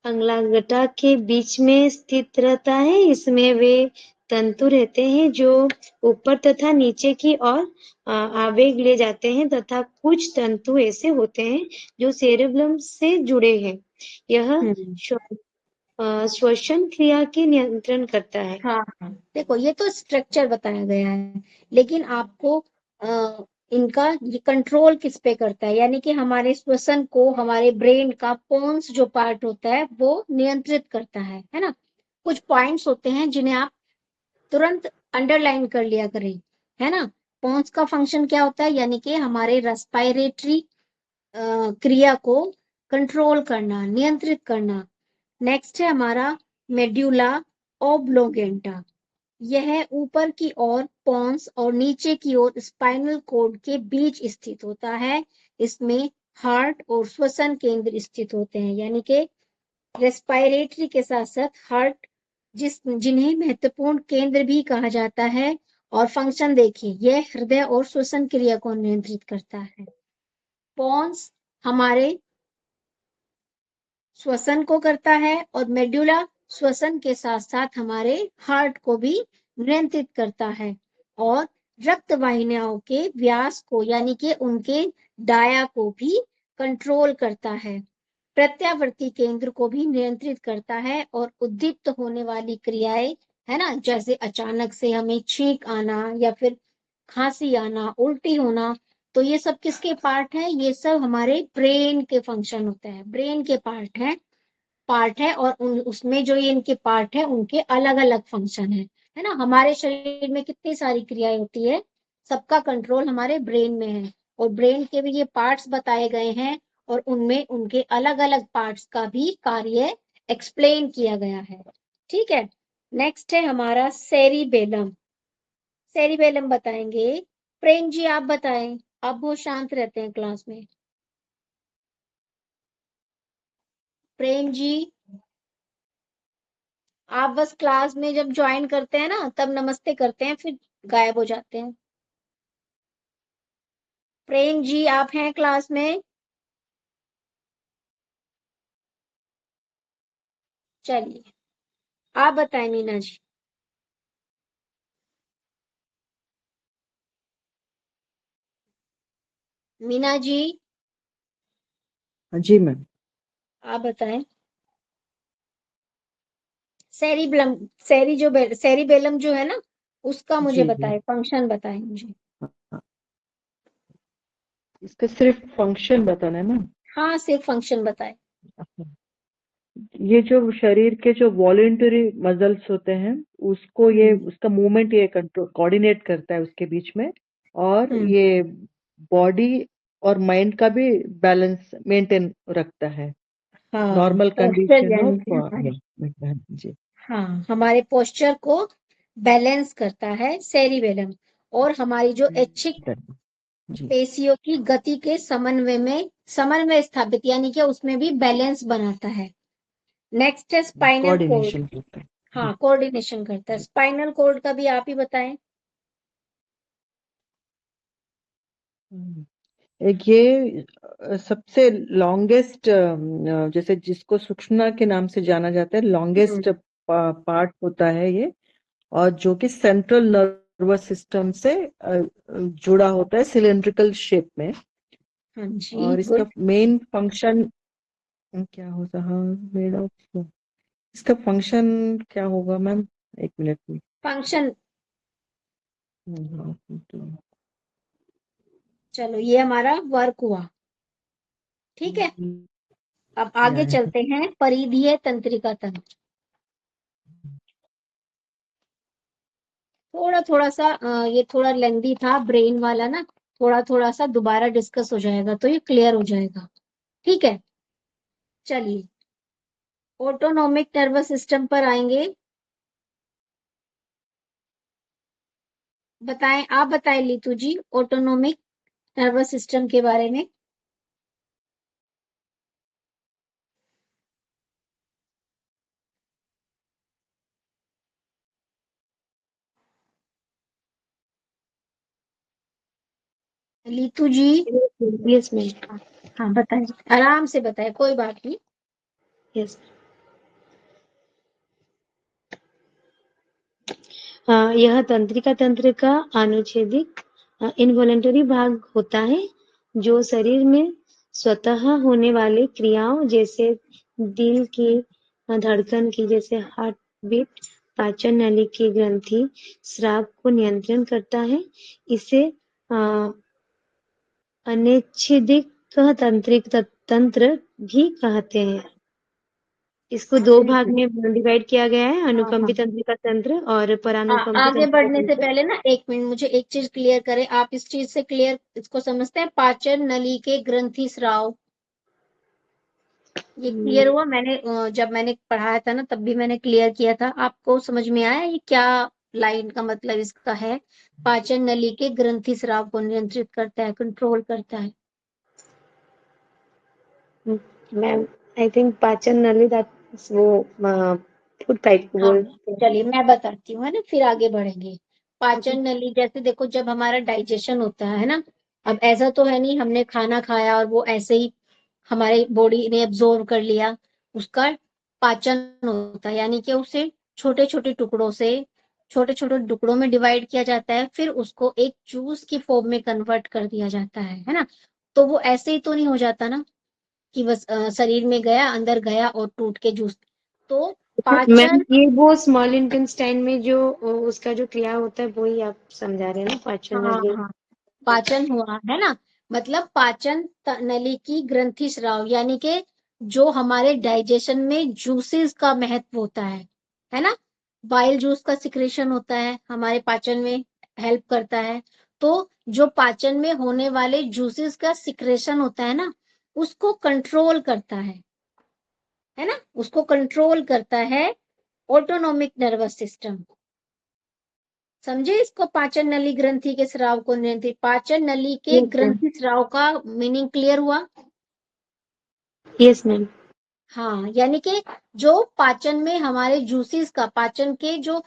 D: अंगलागटा के बीच में स्थित रहता है। इसमें वे तंतु रहते हैं जो ऊपर तथा नीचे की ओर आवेग ले जाते हैं तथा कुछ तंतु ऐसे होते हैं जो सेरेब्रम से जुड़े हैं। यह श्वसन क्रिया के नियंत्रण करता है।
B: हाँ देखो ये तो स्ट्रक्चर बताया गया है, लेकिन आपको इनका ये कंट्रोल किस पे करता है? यानी कि हमारे श्वसन को हमारे ब्रेन का पोन्स जो पार्ट होता है वो नियंत्रित करता है ना। कुछ पॉइंट्स होते हैं जिन्हें आप तुरंत अंडरलाइन कर लिया करें, है ना। पोन्स का फंक्शन क्या होता है? यानी कि हमारे रेस्पिरेटरी क्रिया को कंट्रोल करना, नियंत्रित करना। नेक्स्ट है हमारा मेड्यूला ओब्लोंगेटा। यह ऊपर की ओर पोन्स और नीचे की ओर स्पाइनल कॉर्ड के बीच स्थित होता है। इसमें हार्ट और श्वसन केंद्र स्थित होते हैं, यानी कि रेस्पिरेटरी के साथ साथ हार्ट जिन्हें महत्वपूर्ण केंद्र भी कहा जाता है। और फंक्शन देखिए, यह हृदय और श्वसन क्रिया को नियंत्रित करता है। पोन्स हमारे श्वसन को करता है और मेडुला श्वसन के साथ साथ हमारे हार्ट को भी नियंत्रित करता है और रक्त वाहिनियों के व्यास को यानी कि उनके डाया को भी कंट्रोल करता है। प्रत्यावर्ती केंद्र को भी नियंत्रित करता है और उद्दीप्त होने वाली क्रियाएं है ना, जैसे अचानक से हमें छींक आना या फिर खांसी आना, उल्टी होना, तो ये सब किसके पार्ट है? ये सब हमारे ब्रेन के फंक्शन होते हैं, ब्रेन के पार्ट है और उसमें जो ये इनके पार्ट है उनके अलग अलग फंक्शन है ना। हमारे शरीर में कितनी सारी क्रियाएं होती है, सबका कंट्रोल हमारे ब्रेन में है और ब्रेन के भी ये पार्ट्स बताए गए हैं और उनमें उनके अलग अलग पार्ट्स का भी कार्य एक्सप्लेन किया गया है। ठीक है, नेक्स्ट है हमारा सेरिबेलम। सेरिबेलम बताएंगे प्रेम जी, आप बताएं, आप बहुत शांत रहते हैं क्लास में। प्रेम जी, आप बस क्लास में जब ज्वाइन करते हैं ना तब नमस्ते करते हैं, फिर गायब हो जाते हैं। प्रेम जी, आप हैं क्लास में? चलिए, आप बताएं मीना जी। मीना जी,
C: जी मैम।
B: आप बताएं। सेरिबेलम, सेरिबेलम जो है ना, उसका मुझे
C: जी जी।
B: बताएं, फंक्शन बताएं मुझे।
C: हाँ, इसका सिर्फ फंक्शन बताना है मैम।
B: हाँ, सिर्फ फंक्शन बताएं।
C: ये जो शरीर के जो वॉलेंटरी मसल्स होते हैं उसको ये उसका मूवमेंट ये कंट्रोल कोऑर्डिनेट करता है उसके बीच में, और ये बॉडी और माइंड का भी बैलेंस मेंटेन रखता है।
B: हाँ,
C: नॉर्मल
B: पोस्चर
C: कंडीशन
B: यानी कि
C: ऑफ जी।
B: हाँ, हमारे पोस्चर को बैलेंस करता है सेरिबेलम और हमारी जो ऐच्छिक
C: जी
B: पेशियों की गति के समन्वय स्थापित यानी कि उसमें भी बैलेंस बनाता है। नेक्स्ट है स्पाइनल कोर्ड।
C: कोऑर्डिनेशन करता है।
B: हाँ, कोऑर्डिनेशन करता है। स्पाइनल कोर्ड का भी आप ही बताएं।
C: एक ये सबसे लॉन्गेस्ट, जैसे जिसको सूक्ष्म के नाम से जाना जाता है, लॉन्गेस्ट पार्ट होता है ये, और जो कि सेंट्रल नर्वस सिस्टम से जुड़ा होता है सिलेंड्रिकल शेप में।
B: हाँ जी,
C: और इसका मेन फंक्शन क्या होता है? मेड ऑफ, इसका फंक्शन क्या होगा मैम? एक मिनट में।
B: फंक्शन, चलो ये हमारा वर्क हुआ। ठीक है, अब आगे चलते हैं परिधीय तंत्रिका तंत्र। थोड़ा सा ये थोड़ा लेंदी था ब्रेन वाला ना, थोड़ा सा दोबारा डिस्कस हो जाएगा तो ये क्लियर हो जाएगा। ठीक है, चलिए ऑटोनोमिक नर्वस सिस्टम पर आएंगे। बताएं, आप बताएं लीतू जी, ऑटोनोमिक नर्वस सिस्टम के बारे में। लीतू जी,
D: यस मैम।
B: हाँ बताएं, आराम से बताएं, कोई बात नहीं।
D: यस, यह तंत्रिका तंत्र का अनुच्छेदिक इनवॉलेंटरी भाग होता है जो शरीर में स्वतः होने वाले क्रियाओं जैसे दिल की धड़कन की जैसे हार्ट बीट, पाचन नली की ग्रंथि, स्राव को नियंत्रण करता है। इसे अनैच्छिक तंत्रिक तंत्र भी कहते हैं। इसको दो भाग में डिवाइड किया गया है, अनुकंपी तंत्रिका तंत्र और परानुकंपी
B: आगे
D: तंत्रिका
B: बढ़ने से
D: तंत्र।
B: पहले ना एक मिनट, मुझे एक चीज क्लियर करें। आप इस चीज से क्लियर इसको समझते हैं, पाचन नली के ग्रंथि स्राव, ये क्लियर हुआ? मैंने जब मैंने पढ़ाया था ना तब भी मैंने क्लियर किया था। आपको समझ में आया ये क्या लाइन का मतलब इसका है पाचन नली के ग्रंथि स्राव को नियंत्रित करता है, कंट्रोल करता है।
D: मैम आई थिंक पाचन नली दैट्स वो फूड पाइप को
B: हाँ
D: बोलते हैं।
B: चलिए मैं बताती हूँ, है ना, फिर आगे बढ़ेंगे। पाचन नली जैसे देखो, जब हमारा डाइजेशन होता है ना, अब ऐसा तो है नहीं हमने खाना खाया और वो ऐसे ही हमारे बॉडी ने एब्जॉर्व कर लिया, उसका पाचन होता है, यानी कि उसे छोटे छोटे टुकड़ों में डिवाइड किया जाता है, फिर उसको एक जूस की फॉर्म में कन्वर्ट कर दिया जाता है ना। तो वो ऐसे ही तो नहीं हो जाता ना कि बस शरीर में गया, अंदर गया और टूट के जूस। तो
D: मैम
B: पाचन,
D: ये वो स्मॉल इंटेस्टाइन में जो उसका जो क्रिया होता है वही आप समझा रहे हैं ना, पाचन
B: हाँ
D: नली।
B: हाँ, पाचन हुआ है ना, मतलब पाचन नली की ग्रंथि स्राव, यानी कि जो हमारे डाइजेशन में जूसेस का महत्व होता है ना। बाइल जूस का सिक्रेशन होता है, हमारे पाचन में हेल्प करता है। तो जो पाचन में होने वाले जूसेस का सिक्रेशन होता है ना, उसको कंट्रोल करता है ना, उसको कंट्रोल करता है ऑटोनोमिक नर्वस सिस्टम। समझे इसको, पाचन नली ग्रंथि के स्राव को नियंत्रित, पाचन नली के
D: यस मैम,
B: ग्रंथि स्राव का मीनिंग क्लियर हुआ।
D: Yes ma'am.
B: हाँ, यानी कि जो पाचन में हमारे जूसेस का, पाचन के जो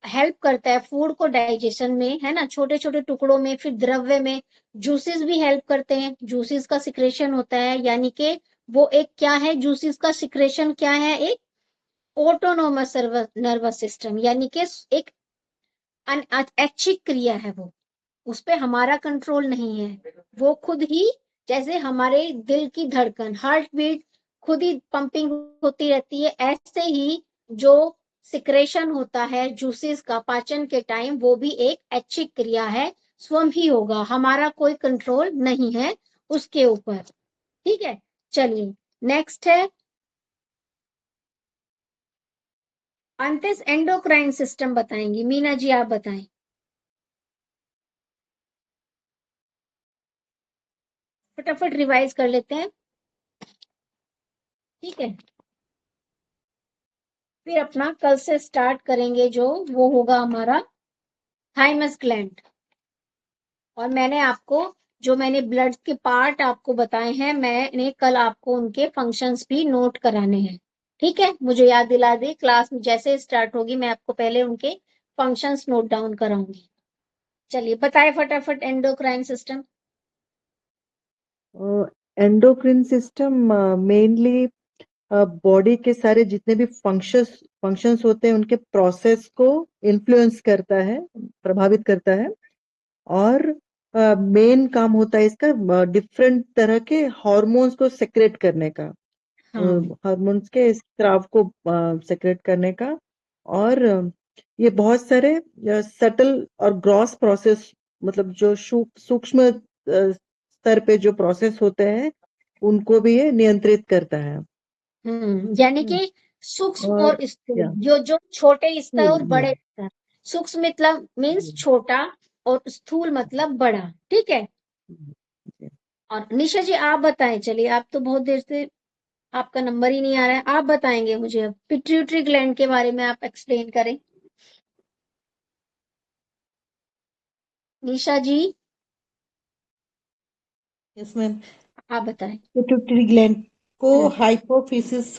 B: हेल्प करता है फूड को डाइजेशन में, है ना, छोटे छोटे टुकड़ों में, फिर द्रव्य में जूसेस भी हेल्प करते हैं, जूसेस का सिक्रेशन होता है, यानी कि वो एक क्या है, जूसेस का सिक्रेशन क्या है, एक ऑटोनोमस नर्वस सिस्टम, यानी कि एक ऐच्छिक क्रिया है वो, उस पे हमारा कंट्रोल नहीं है। वो खुद ही, जैसे हमारे दिल की धड़कन, हार्ट बीट खुद ही पंपिंग होती रहती है, ऐसे ही जो सिक्रेशन होता है जूसेस का पाचन के टाइम, वो भी एक ऐच्छिक क्रिया है, स्वयं ही होगा, हमारा कोई कंट्रोल नहीं है उसके ऊपर। ठीक है, चलिए नेक्स्ट है अंतिस एंडोक्राइन सिस्टम बताएंगी। मीना जी आप बताएं, फटाफट रिवाइज कर लेते हैं, ठीक है, फिर अपना कल से स्टार्ट करेंगे, जो वो होगा हमारा थाइमस ग्लैंड। और मैंने आपको, जो मैंने ब्लड के पार्ट आपको बताए हैं, मैंने कल आपको उनके फंक्शंस भी नोट कराने हैं। ठीक है, मुझे याद दिला दी, क्लास में जैसे स्टार्ट होगी मैं आपको पहले उनके फंक्शंस नोट डाउन कराऊंगी। चलिए बताए फटाफट endocrine system.
C: Endocrine system mainly body के सारे जितने भी फंक्शंस होते हैं उनके प्रोसेस को इन्फ्लुएंस करता है, प्रभावित करता है। और मेन काम होता है इसका डिफरेंट तरह के हार्मोन्स को सेक्रेट करने का,
B: हाँ,
C: हार्मोन्स के स्राव को सेक्रेट करने का। और ये बहुत सारे सटल और ग्रॉस प्रोसेस, मतलब जो सूक्ष्म स्तर पे जो प्रोसेस होते हैं उनको भी ये नियंत्रित करता है।
B: यानी कि सूक्ष्म
C: और
B: और स्थूल,
C: या
B: जो जो छोटे स्तर और
C: या
B: बड़े स्तर। सूक्ष्म मतलब मीन्स छोटा, और स्थूल मतलब बड़ा। ठीक है, और निशा जी आप बताएं, चलिए आप तो बहुत देर से, आपका नंबर ही नहीं आ रहा है, आप बताएंगे मुझे अब पिट्यूटरी ग्लैंड के बारे में, आप एक्सप्लेन करें निशा जी,
E: यस मैम।
B: आप बताएं।
E: पिट्यूटरी ग्लैंड को
B: हम्म
E: हाइपोफिसिस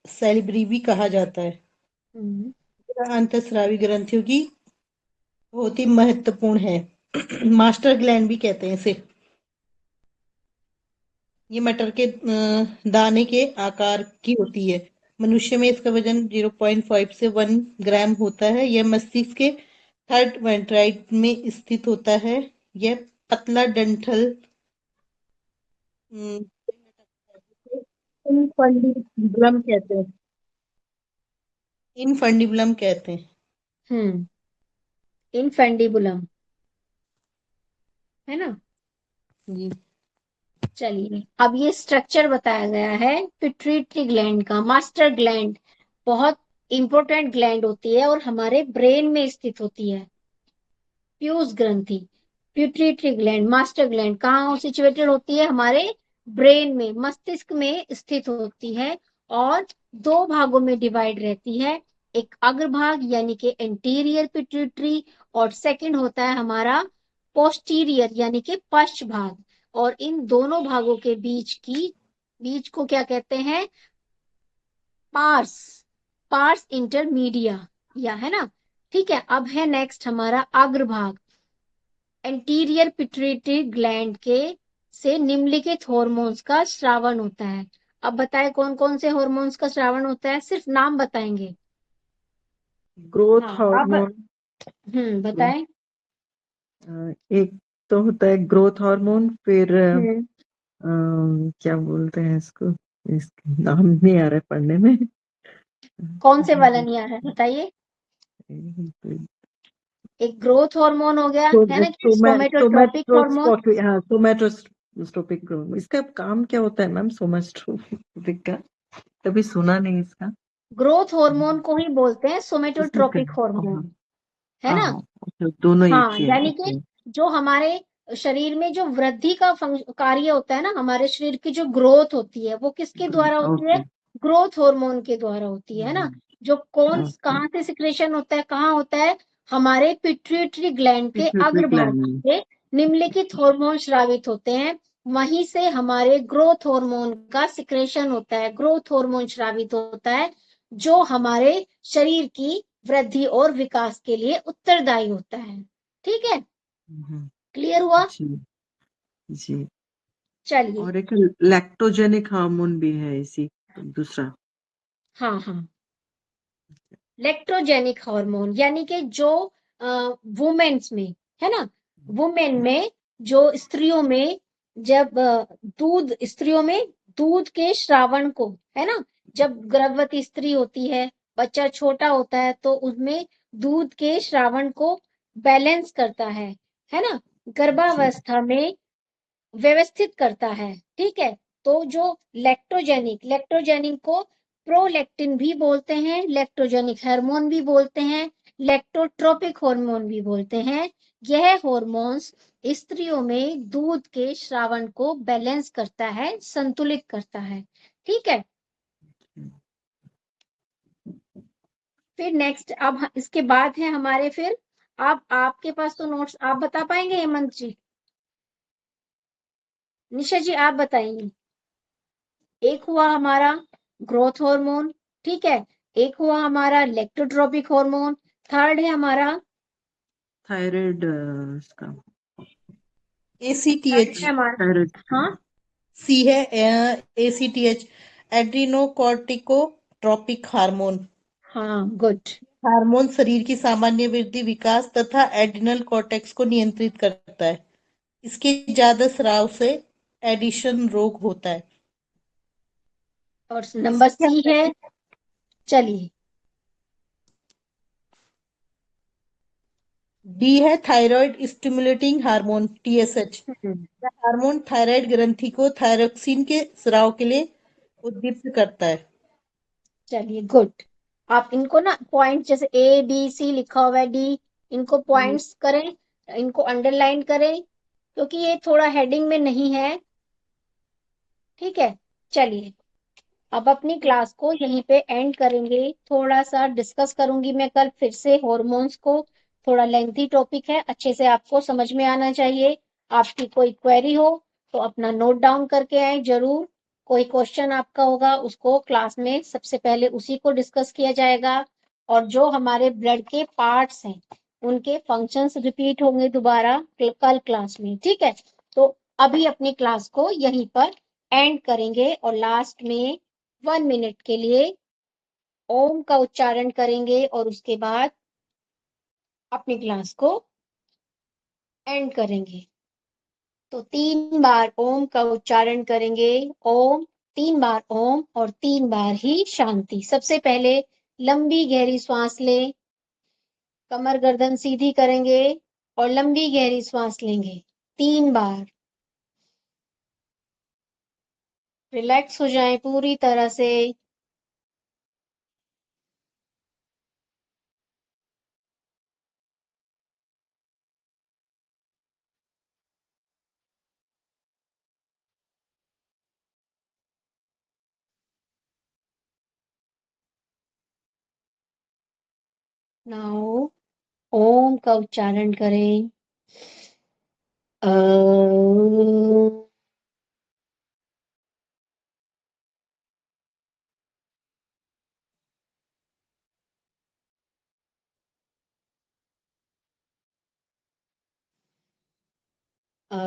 E: सेरेब्री भी कहा जाता है।
B: हम्म
E: यह अंतःस्रावी ग्रंथियों की बहुत ही महत्वपूर्ण है। मास्टर ग्लैंड भी कहते हैं इसे। ये मटर के दाने के आकार की होती है। मनुष्य में इसका वजन 0.5 से 1 ग्राम होता है। यह मस्तिष्क के थर्ड वेंट्राइट में स्थित होता है। यह पतला डंठल इनफंडिबुलम कहते हैं। इनफंडिबुलम कहते हैं।
B: हम्म इनफेंडिबुलम, है ना।
E: जी।
B: चलिए अब ये स्ट्रक्चर बताया गया है पिट्यूटरी ग्लैंड का। मास्टर ग्लैंड बहुत इंपॉर्टेंट ग्लैंड होती है और हमारे ब्रेन में स्थित होती है। प्यूस ग्रंथि, पिट्यूटरी ग्लैंड, मास्टर ग्लैंड कहाँ सिचुएटेड होती है, हमारे ब्रेन में, मस्तिष्क में स्थित होती है, और दो भागों में डिवाइड रहती है। एक अग्रभाग यानी कि एंटीरियर पिट्यूटरी, और सेकंड होता है हमारा पोस्टीरियर यानी कि पश्च भाग। और इन दोनों भागों के बीच को क्या कहते हैं? पार्स, पार्स इंटरमीडिया, या है ना। ठीक है, अब है नेक्स्ट हमारा अग्रभाग। एंटीरियर पिट्यूटरी ग्लैंड के से निम्नलिखित हॉर्मोन्स का स्रावन होता है। अब बताएं कौन कौन से हॉर्मोन्स का स्रावन होता है, सिर्फ नाम बताएंगे।
C: ग्रोथ
B: हाँ, अब
C: हार्मोन,
B: बताएं।
C: एक तो होता है ग्रोथ हार्मोन, फिर
B: हम्म
C: क्या बोलते हैं इसको, इसका नाम नहीं आ रहा है पढ़ने में।
B: कौन से वाला नहीं आ रहा है बताइए। एक ग्रोथ हार्मोन हो गया, है ना, कि सोमेटोट्रोपिक हार्मोन।
C: सोमेटोस्टोपिक ग्रोथ, इसका काम क्या होता है मैम, सोमेटोस्टोपिक का? कभी सुना नहीं इसका।
B: ग्रोथ हार्मोन को ही बोलते हैं
C: इसमें
B: सोमेटोट्रोपिक हार्मोन, है ना।
C: तो दोनों एक
B: हाँ,
C: ही है।
B: यानी कि जो हमारे शरीर में जो वृद्धि का कार्य होता है ना, हमारे शरीर की जो ग्रोथ होती है वो किसके द्वारा होती है? ग्रोथ हार्मोन के द्वारा होती है ना। जो कहाँ से सिक्रेशन होता है, कहाँ होता है? हमारे पिट्यूटरी ग्लैंड के अग्रभाग से निम्नलिखित हार्मोन स्रावित होते हैं, वहीं से हमारे ग्रोथ हार्मोन का सिक्रेशन होता है, ग्रोथ हार्मोन स्रावित होता है, जो हमारे शरीर की वृद्धि और विकास के लिए उत्तरदायी होता है। ठीक है, क्लियर हुआ?
C: जी जी।
B: चलिए,
C: और एक लैक्टोजेनिक हार्मोन भी है इसी, दूसरा।
B: हाँ हाँ, लेक्ट्रोजेनिक हार्मोन यानी कि जो वुमेन्स में, है ना, वुमेन में, जो स्त्रियों में, जब स्त्रियों में दूध के श्रावण को, है ना, जब गर्भवती स्त्री होती है, बच्चा छोटा होता है, तो उसमें दूध के श्रावण को बैलेंस करता है ना, गर्भावस्था में व्यवस्थित करता है। ठीक है, तो जो लेक्टोजेनिक को प्रोलैक्टिन भी बोलते हैं, लेक्टोजेनिक हार्मोन भी बोलते हैं, लेक्टोट्रोपिक हार्मोन भी बोलते हैं। यह हार्मोन्स स्त्रियों में दूध के श्रावण को बैलेंस करता है, संतुलित करता है। ठीक है, फिर नेक्स्ट, अब इसके बाद है हमारे, फिर अब आपके पास तो नोट्स, आप बता पाएंगे हेमंत जी? निशा जी आप बताएंगे। एक हुआ हमारा ग्रोथ हार्मोन, ठीक है, एक हुआ हमारा लेक्टोट्रोपिक हार्मोन, थर्ड है हमारा
C: थायराइड, इसका
E: ACTH।
C: थायराइड।
B: हाँ
E: सी है ACTH, एड्रीनोकॉर्टिकोट्रोपिक हार्मोन।
B: हाँ, गुड।
E: हार्मोन शरीर की सामान्य वृद्धि, विकास तथा एड्रिनल कॉर्टेक्स को नियंत्रित करता है। इसके ज्यादा स्राव से एडिशन रोग होता है।
B: और नंबर सी है, चलिए।
E: डी है thyroid stimulating hormone, TSH। Hormone thyroid ग्रंथि को थायरोक्सिन के स्राव के लिए उद्दीप्त करता है।
B: चलिए, गुड। आप इनको ना पॉइंट, जैसे A B C लिखा हुआ है, D, इनको पॉइंट्स करें, इनको अंडरलाइन करें, क्योंकि ये थोड़ा हेडिंग में नहीं है। ठीक है, चलिए, अब अपनी क्लास को यहीं पे एंड करेंगे। थोड़ा सा डिस्कस करूंगी मैं कल फिर से हॉर्मोन्स को, थोड़ा लेंथी टॉपिक है, अच्छे से आपको समझ में आना चाहिए। आपकी कोई क्वेरी हो तो अपना नोट डाउन करके आए जरूर। कोई क्वेश्चन आपका होगा उसको क्लास में सबसे पहले उसी को डिस्कस किया जाएगा। और जो हमारे ब्लड के पार्ट्स हैं उनके फंक्शंस रिपीट होंगे दोबारा कल क्लास में। ठीक है, तो अभी अपनी क्लास को यहीं पर एंड करेंगे, और लास्ट में 1 मिनट के लिए ओम का उच्चारण करेंगे, और उसके बाद अपनी क्लास को एंड करेंगे। तो 3 बार ओम का उच्चारण करेंगे। ओम, 3 बार ओम, और 3 बार ही शांति। सबसे पहले लंबी गहरी सांस लें, कमर गर्दन सीधी करेंगे और लंबी गहरी सांस लेंगे 3 बार। रिलैक्स हो जाएं पूरी तरह से। नाउ ओम का उच्चारण करें। अ अ